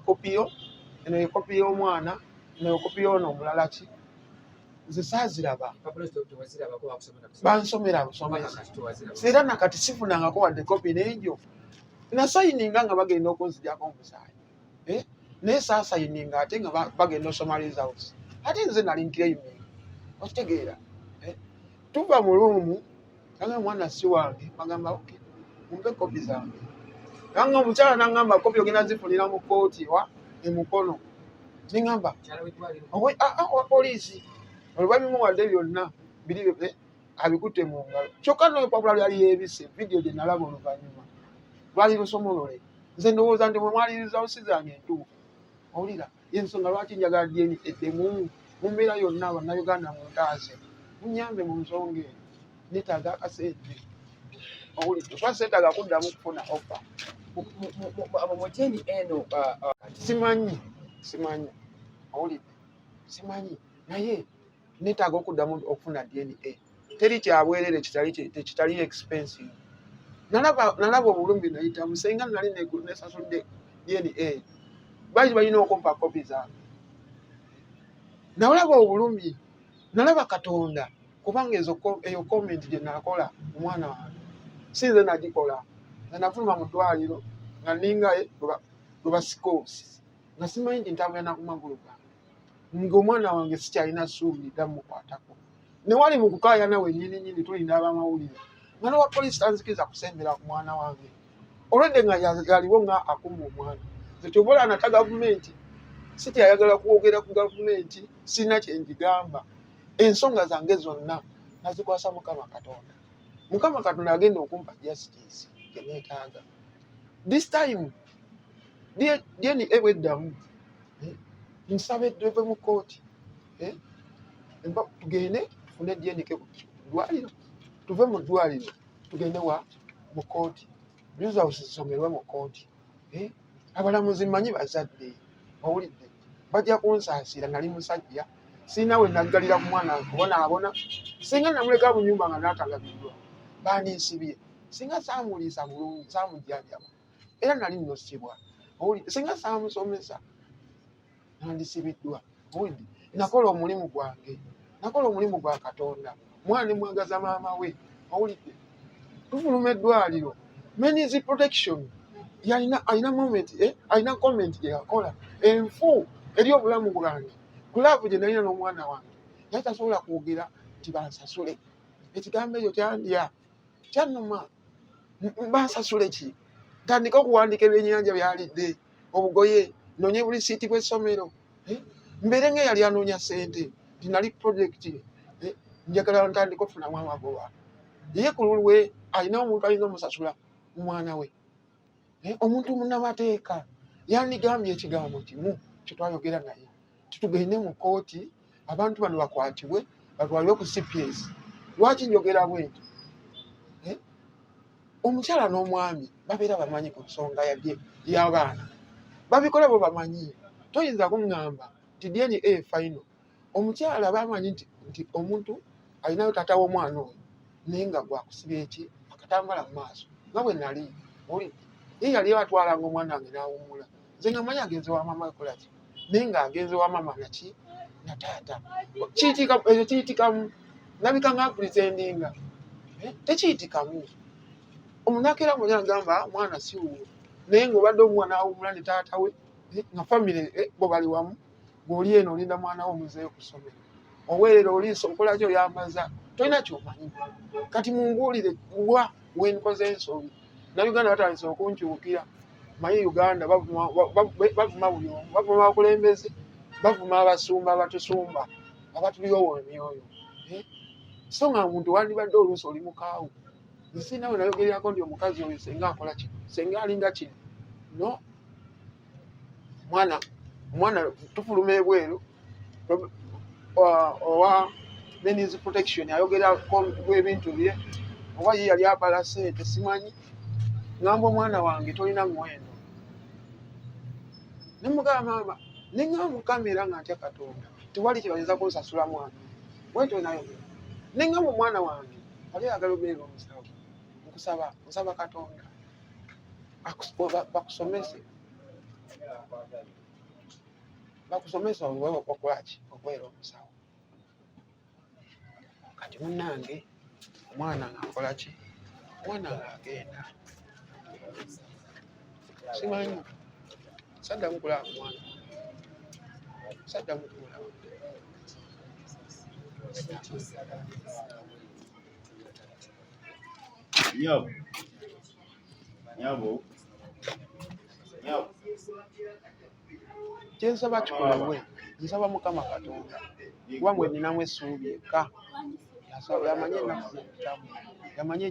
kopi y'omwana eno ye kopi y'ono omulala ki nze saaziraba bansomera busomesa era nakati sifunangako wadde kopi n'egyo nasayininga nga bagenda okunzijako omusaayi naye saasayininga ate nga bagenda osoma results ate nze nali nkirayininga okitegeera tuva mu luumu anga mwana si wange bagamba oke mumpe kopi zange anga omukyala nangamba kopi ogenda zifunira mu kooti wa emukono ningamba wa poliisi oluvannyuma byonna biri abikutte mu ngalo kyokka n'olupapula lyali yeebise vidiyo gye nalaba oluvannyuma lwali lusomolole nze ndowooza nti mwe mwaliriza osi zange entuufu owulira yensonga lwaki njagala dyeni eddemu mu mbeera yonna abannayuganda muntaase munyambe mu nsonga eyo netaaga akasente owulidde kuba seetaaga kuddamu kufuna offa mujeni eno simanyi owulidde simanyi naye netaaga okuddamu okufuna DNA teri kyabwerere kitali expensive nalaba obulumi nayitamu senga nali nesasudde DNA baali balina okumpa kopi zange nalaba obulumi nalaba Katonda kubanga eyo comment gye nakola omwana wange sinze nagikola nga nafuluma mu ddwaliro nga ningaye lwe basikoosi nga simanyi nti ntambula nakumagulu gange ng'omwana wange sikyalina ssuubi ddamukwatako newali mu kukaayana wennyininyini tulinda abamawulire nga nowa poliisi tanzikiriza kusembera ku mwana wange olwedde nga yaliwo nga akuma omwana zekyobola nata gavumenti sityayagala kwogera ku gavumenti sirina kyenjigamba ensonga zange zonna nazikwasa Mukama Katonda. Mukama Katonda agenda okumpa justice gyeneetaaga. This time dyeni ebweddamu nsabe tuve mu kooti tugende tufune dyeni ke ddwaliro tuve mu ddwaliro tugende mu kooti results zisomerwe mu kooti abalamuzi mmanyi bazadde owulidde bajja kunsaasira nali musajja sirina we naggalira ku mwana kubonaabona singa namuleka mu nnyumba nga naatagabiddwa baaninsibye singa saamuliisa bulungi saamujjanjaba era nali nnosibwa owulidde singa saamusomesa nandisibiddwa owulidde nakola omulimu gwange nakola omulimu gwa Katonda mwana mwagaza maama we owulidde tufuluma eddwaliro means protection alina moment alina comment gye yakola enfu eri obulamu bwange kulaavu gye nalina n'omwana wange yali tasobola kwogera nti bansasule ekigambo ekyo kyandya kyannuma bansasule ki ntandika okuwandiika ebyennyanja byalidde obugoye noonye buli siiti bw'essomero mbeere ng'eyali anoonya ssente nti nali projekiti njagala ntandika okufunamu amagoba ye ku lulwe alina omuntu alina omusasula omwana we omuntu munnamateeka yandigambye ekigambo kimu kyetwayogera naye titugende mu kooti abantu bano bakwatibwe batwalibwe ku CPS lwaki njogera bwenti omukyala n'omwami babeera bamanyi ku nsonga y'abaana babikola bo bamanyi toyinza kuŋŋamba nti DNA final omukyala bamanyi nti omuntu alinayo taata w'omwana oyo naye nga gwakusibya eki akatambala mu maaso nga bwe nali ye yali atwalanga omwana wange n'awummula nze nga manyi agenze wa maama wekolaki naye ng'agenze wa maama naki na taata ekyo kiyitikamu nabika nga pretendinga tekiyitikamu omunakeera mwenye agamba mwana si wuwo naye ng'obadde omwana awummula ne taata we nga famire bo bali wamu ng'oli eno olinda mwana we omuzeeyo ku ssomero oweerera oliiso okolaki oyambaza tolina kyomanyi kati munguulire wa wenkoze ensobi nabuganda batandise okunkyukira manyi Uganda bavuma buli omu bavuma abakulembeze bavuma abasumba abatusumba abatuliyowo emyoyo so nga muntu wandibadde oluusi oli mukaawu nsinaawe nayogeryako nti omukazi oyo senga akola kino senga alinda kino no omwana tufuluma ebweru owa means protection ayogerako ebintu bye oba ye yali abala ssente simanyi ngamba omwana wange tolina muwendo nemugamba maama neŋŋamba mukamera nga ntya Katonda tewali kyebayinza kunsasula mwana bwentyo nayogera neŋŋamba omwana wange ali ayagala obeera omusawo nsaba Katonda bakusomesa owewe okolaki okubeera omusawo kati munnange omwana ng'akolaki omwana ng'agenda simanyi saddamu kulaba mwana saddamu kumulaba kyensaba kikolebwe nsaba Mukama Katonda kuba mwe ninamu essuubi ekka yamanye ennaku z'ekitamu yamanye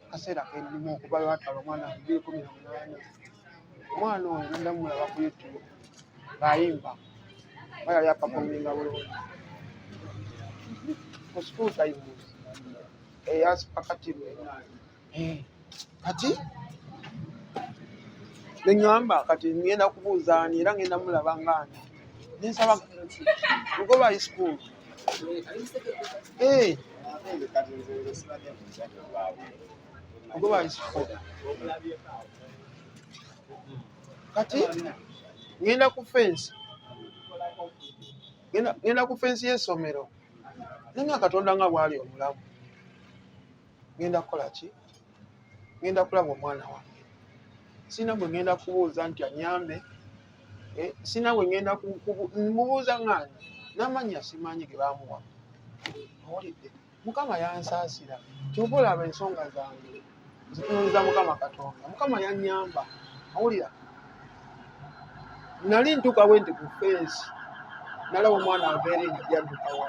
kaseera kendimu okuba lwatwala omwana 2018 omwana oyo nendamu mulaba ku YouTube ng'ayimba oba yali apafominga bulungi ku school times eyasipakatiwe kati neŋŋamba kati ngenda kubuuza ani era ngenda mulaba ngaani nensaba mugoba high school mugoba high school kati ngenda ku fensi y'essomero nenga Katonda nga bwali omulamu ngenda kukola ki ngenda kulaba omwana wange sina bwe ngenda kubuuza nti anyambe sina bwe ngenda mubuuza ng'ani n'amanya simanyi ge bamuwa owulidde Mukama yansaasira kyova olaba ensonga zange zitunuuliza Mukama Katonda Mukama yannyamba owulira nali ntuuka bwe nti ku fensi nalaba omwana aveera nga jadduka wa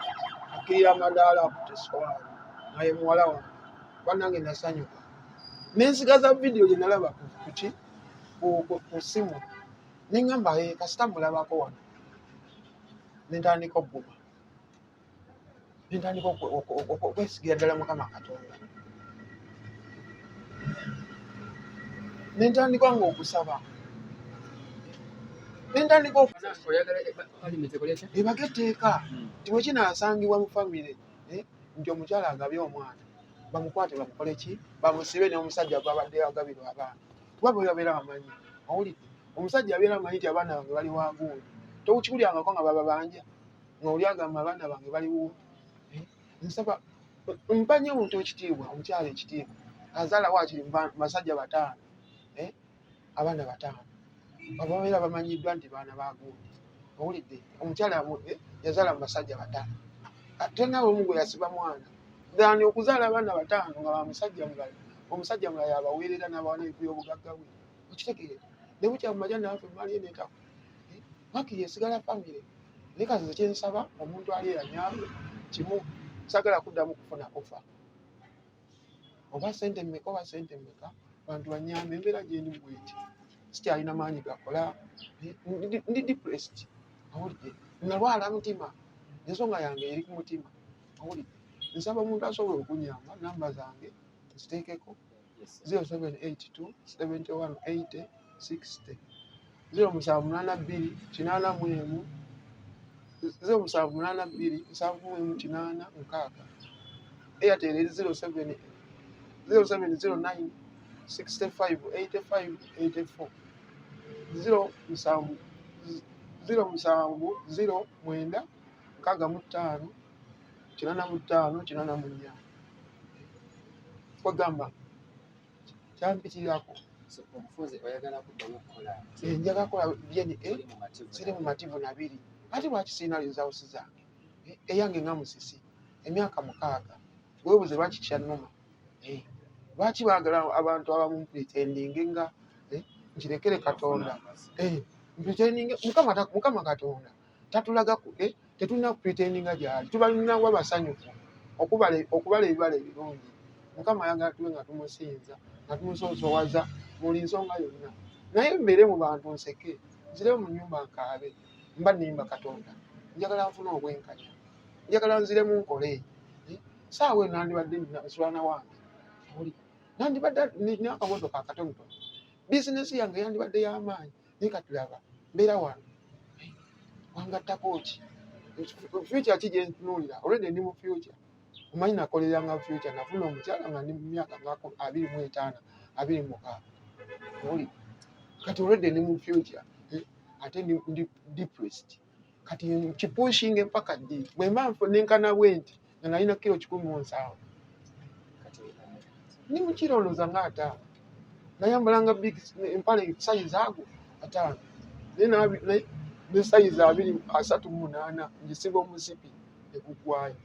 akirira amadaala akutesowaani naye muwala wange bannange nasanyuka nensigaza vidiyo gye nalaba kuki ku ssimu neŋŋamba kasita mulabako wano nentandika ogguma nentandika okwesigira ddala Mukama Katonda nentandika nga okusaba nentandika ebage etteeka nti bwe kinaasangibwa mu famire nti omukyala agabye omwana bamukwate bamukole ki bamusibe n'omusajja gwabadde agabirwa abaana kuba bwe yabeera amanyi owulidde omusajja abeera amanyi nti abaana bange bali wagundi tokiwulyangako nga baba banja ng'oli agamba abaana bange bali wundi. Nsaba mpanye omuntu ekitiibwa omukyala ekitiibwa azaala waakiri basajja 5 abaana 5 ababeera bamanyiddwa nti baana bagundi owulidde omukyala yazaala mu basajja 5 ate nawe omu gwe yasiba mwana dani okuzaala abaana 5 nga bamusajja mulala omusajja mulala yabaweerera n'abawana ebyobugagga bwe okitegeera ne bukya mu majja naafe mali neetako wakiri esigala famire naye kazizo kyensaba omuntu ali eyanyaawe kimu sagala kuddamu kufuna kufa oba sente mmeka bantu banyambe embeera gyendi bweti sikyalina maanyi gakola ndi depressed awulidde nalwala mutima ensonga yange eri ku mutima awulidde nsaba omuntu asobola okunyamba namba zange ziteekeko 0782 7180 60 0782 81 0782 71 6 Airtel 0709 65 85 84 0709 65 85 kwegamba kyampitirako njagala kukola DNA ziri mu mativu 2 ate lwaki sirina results zange eyange nga musisi emyaka 6 weebuze lwaki kyannuma lwaki baagala abantu abamu pretendinge nga nkirekere Katonda pretendinge mukama Katonda tatulaga tetulina pretendinga gyali tubalinawo abasanyufu okubala ebibala ebirungi mukama ayagala tube nga tumusinza nga tumusoosowaza buli nsonga yonna naye mbeere mu bantu nseke nzire mu nnyumba nkaabe mba nimba Katonda njagala nfuna obwenkanya njagala nziremu nkole saawe nandibadde nswana wange nandibadde nina akamotoka akatonotono bizinesi yange yandibadde y'amaanyi naye katulaba mbeera wano wangattako ki future ki gye ntunuulira olwedde ndi mu future omanyi nakoleranga future nafuna omukyala nga ndi mu myaka 25 26 oli kati olwedde ndi mu future ate ndi depressed kati kipushinge mpaka ddi bwe mba nenkana bwenti nga nalina kilo 17 ndi mu kirowooza nga 5 nayambalanga empale size ago 5 naye ne size 38 ngisiba omusipi ekugwayo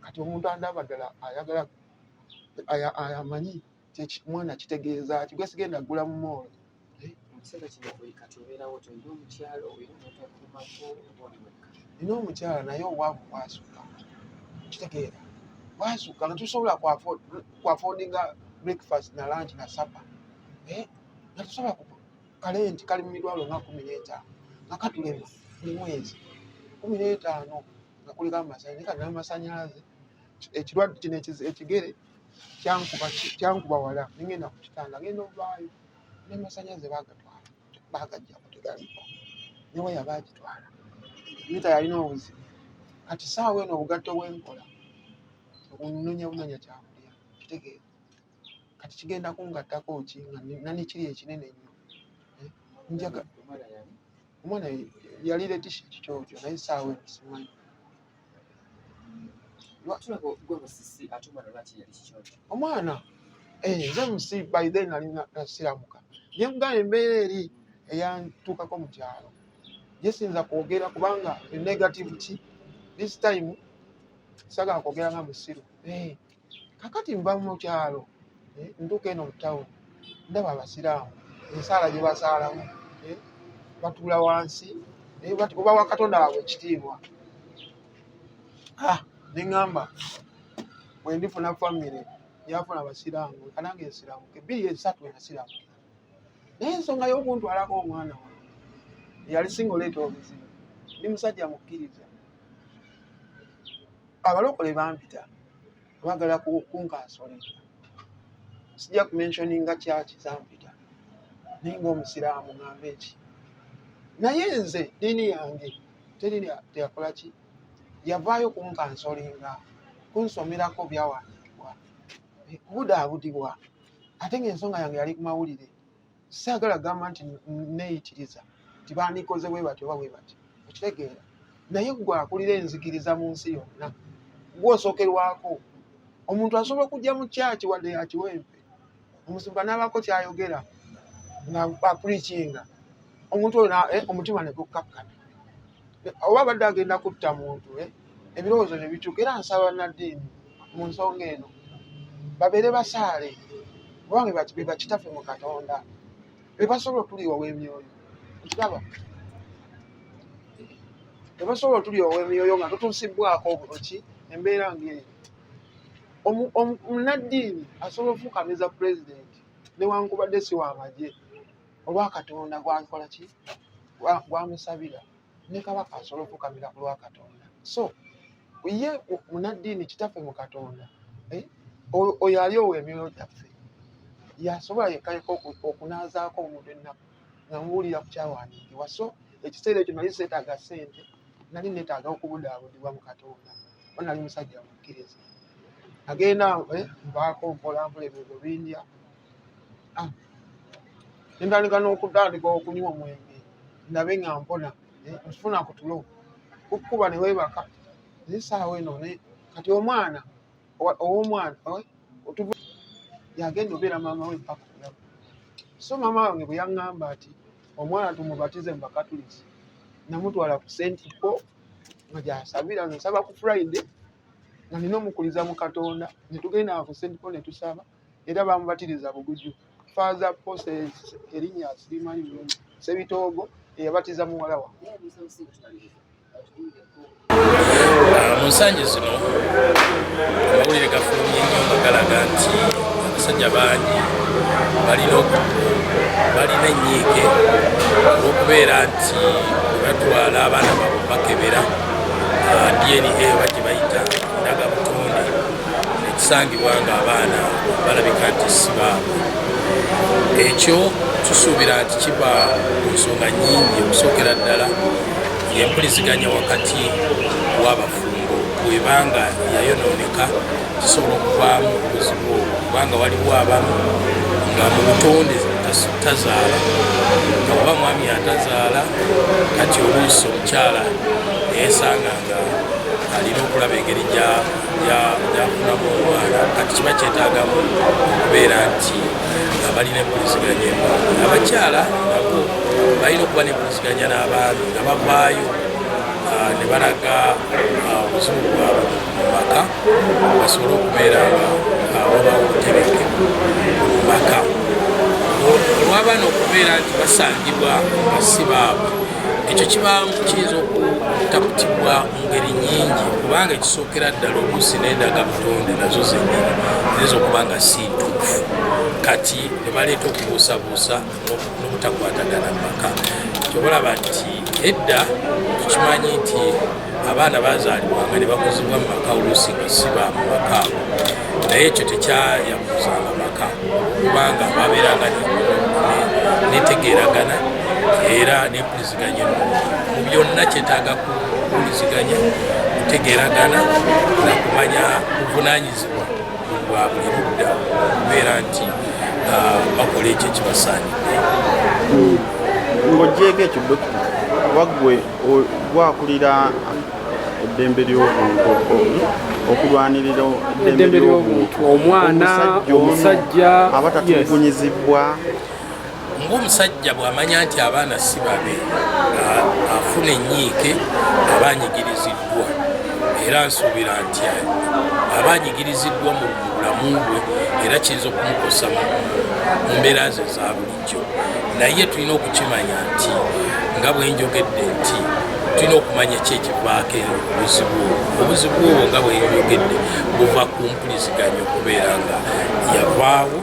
kati omuntu andaba ddala ayagala amanyi mwana kitegeeza ki gwe sigenda gula mu moolo nina omukyala naye obwavu bwasukka kitegeera bwasukka nga tusobola kwafoodinga breakfast na lunch na supper nga tusobola kalenti kali mu mitwalo nga 15 nga katulema buli mwezi 15 nga kuliko amasannyalaze kati n'amasannyalaze ekirwadde kino ekigere kyankuba wala ningenda ku kitanda ngenda ovaayo n'amasannyalaze bagajjako tegaliko ne waya baagitwala mita yalina obuzibu kati saawa eno obugatto bwenkola okunoonya kyakulya kitegeeza kati kigenda kungattako ki nga nanikiri ekinene nnyo njaga omwana yalira t-shirt kyotyo naye saawa eno simanyi omwana nze musi by then nali nasiramuka ye mugamba embeera eri eyantuukako mu kyalo yesinza kwogera kubanga negative ki this time sagala kwogera nga musiru kakati nva mu kyalo ntuuka eno mu tawuni ndaba abasiraamu ensaala gye basaalamu batuula wansi oba wa Katonda waabwe ekitiibwa neŋŋamba bwe ndifuna famire yafuna abasiraamu kanange ensiraamuke 2 enasiraamuke naye ensonga y'okuntwalako omwana wange yali singa oleeta obuzibu ndi musajja mukkiriza abalokole bampita baagala kunkansolinga sijja kumentioninga kyaki zampita naye ngaomusiraamu ngambe eki naye nze diini yange teyakola ki yavaayo kunkansolinga kunsomerako byawandiikibwa budaabudibwa ate ng'ensonga yange yali ku mawulire saagala gamba nti neeyitiriza nti baandikoze bwe bati oba bwe bati okitegeera naye gwe akulira enzikiriza mu nsi yonna gw'osookerwako omuntu asobola okujja mu kyaki wadde yakiwempe omusumba n'abaako kyayogera nga apurikinga omuntu oyo omutima ne gukkakkana oba badde agenda kutta muntu ebirowoozo ne bituuka era nsaba Naddiini mu nsonga eno babeere basaale kubanga be bakitaffe mu Katonda be basobola otuliwa w'emyoyo kiraba be basobola otuliwa w'emyoyo nga tutuusibwako obuki embeera ng'eyo Naddiini asobola okufukamiza pulezidenti newankubadde si w'amagye olwa Katonda gwakola ki gwamusabira ne kabaka asobola okufukamira ku lwa Katonda so ye Naddiini kitaffe mu Katonda oyo ali ow'emyoyo gyaffe yasobola yekkayeko okunaazaako omuntu ennaku nga muwulira ku kyawandiikibwa so ekiseera ekyo nali seetaaga ssente nali neetaaga okubudaabudibwa mu Katonda o nali musajja mukkiriza agenda nvaako mpolampola ebyo bindya nentandika n'okutandika okunywa omwenge ndabe nga mpona nkifuna ku tulo kukkuba ne weebaka naye saawa eno kati omwana ow'omwana yagenda obeera maama we mpaka kulaba so maama wange bwe yaŋŋamba ati omwana tumubatize mu bakatulisi namutwala ku sentipo nga gyasabira nsaba ku Friday nga nina omukuliza mu Katonda ne tugenda ku sentipo ne tusaba era bamubatiriza buguju faaza pose erinnya sirimanyi bulungi Sebitoogo eyabatiza muwala wa mu nsanje zino amawulire gafulumye nnyo nga galaga nti abasajja bangi balina ennyiike olw'okubeera nti batwala abaana baabwe bakebera DNA bajje bayita ndagabutonde ekisangibwa nga abaana balabika nti si baabwe ekyo tusuubira nti kiva ku nsonga nnyingi okusookera ddala y'empuliziganya wakati w'abafumbo bwebanga yayonooneka kisobola okuvaamu obuzibu kubanga waliwo abamu nga mu butonde tazaala nga oba mwami atazaala kati oluusi omukyala yesanga nga alina okulaba engeri gyafunamu omwana kati kiba kyetaagamu okubeera nti abalina empuliziganya ennungi abakyala nabo balina okuba n'empuliziganya n'abaami nga bavaayo ne balaga obuzibu bwabwe mu maka basobole okubeera nga wabawo obutereke mu maka olw'abaana okubeera nti basangibwa nga si baabwe ekyo kiyinza okutaputibwa mu ngeri nnyingi kubanga ekisookera ddala oluusi n'endaga butonde nazo zennyini ziyinza okuba nga si ntuufu kati ne baleeta okubuusabuusa n'obutakwatagana mu maka kyobalaba nti edda tukimanyi nti abaana bazaalibwanga ne bakuzibwa mu maka oluusi nga si ba mu maka ago naye ekyo tekyayabuzanga maka kubanga babeeranga netegeeragana era n'empuliziganya mu byonna kyetaaga kuwuliziganya kutegeeragana nakumanya buvunaanyizibwa bwa buli ludda okubeera nti bakola ekyo ekibasaanidde ng'ogyeko ekyo dokita waggwe gwakulira eddembe ly'obuntu okulwanirira eddembe ly'obuntu omwana omusajja abatatulugunyizibwa ng'omusajja bw'amanya nti abaana si babe afuna ennyiike abanyigiriziddwa era nsuubira nti abanyigiriziddwa mu bulamu bwe era kiyinza okumukosa mu mbeera ze za bulijjo naye tulina okukimanya nti nga bwenjogedde nti tulina okumanya ki ekivaako obuzibu obwo nga bwenjogedde buva ku mpuliziganya okubeera nga yavaawo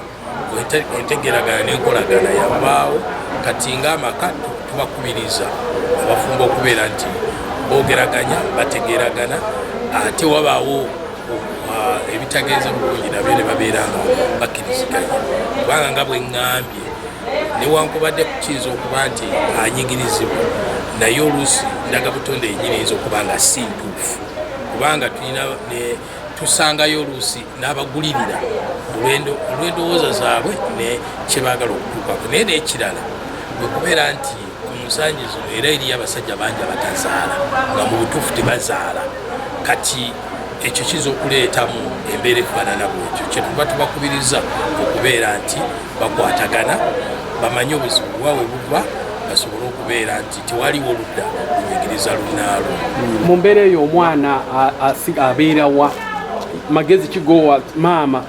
entegeragana n'enkolagana yavaawo kati ng'amaka tubakubiriza abafumba okubeera nti boogeraganya bategeeragana ate wabaawo ebitagenze bulungi nabyo ne babeera nga bakkiriziganya kubanga nga bwe ŋŋambye newankubadde kukiyinza okuba nti anyigirizibwa naye oluusi ndagabutonde yennyini eyinza okuba nga si ntuufu kubanga tusangayo oluusi n'abagulirira olw'endowooza zaabwe ne kyebaagala okutuukako. Naye n'ekirala bwe kubeera nti ku nsangi zino era eriyo abasajja bangi abatazaala nga mu butuufu tebazaala, kati ekyo kiyinza okuleetamu embeera efaanana bwekyo. Kyetuba tubakubiriza okubeera nti bakwatagana, bamanye obuzibu bwabwe buva, basobole okubeera nti tewaliwo oludda luyigiriza lunaalwo. Mu mbeera eyo omwana abeerawa magezi kigowa maama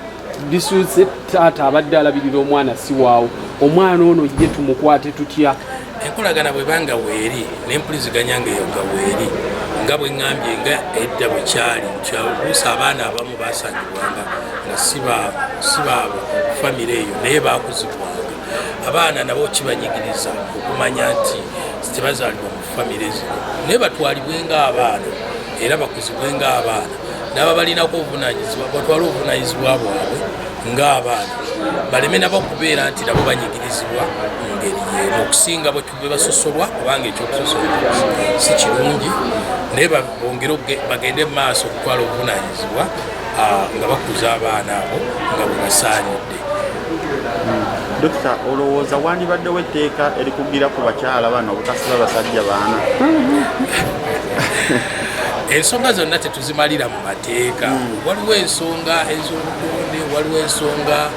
bisuuze taata abadde alabirira omwana si waawo, omwana ono ye tumukwate tutya? Enkolagana bwebanga weeri n'empuliziganya nga eyo nga weeri nga bwe ŋŋambye nga edda bwe kyali oluusi abaana abamu baasangibwanga nga si baabwe famire eyo naye baakuzibwanga. Abaana nabo kibanyigiriza okumanya nti tebazaalibwa mu famire zino naye batwalibwe ng'abaana era bakuzibwe ng'abaana, n'aba balinako obuvunaanyizibwa batwale obuvunaanyizibwa bwabwe ng'abaana, baleme nabo okubeera nti nabo banyigirizibwa mu ngeri yeemu okusinga bwe basosolwa, kubanga ekyokusosolwa si kirungi, naye bongere bagende mu maaso okutwala obuvunaanyizibwa nga bakuza abaana abo nga bwe basaanidde. Dokita, olowooza wandibaddewo etteeka erikugira ku bakyala bano obutasiba basajja baana? Ensonga zonna tetuzimalira mu mateeka. Waliwo ensonga ez'obutonde, waliwo ensonga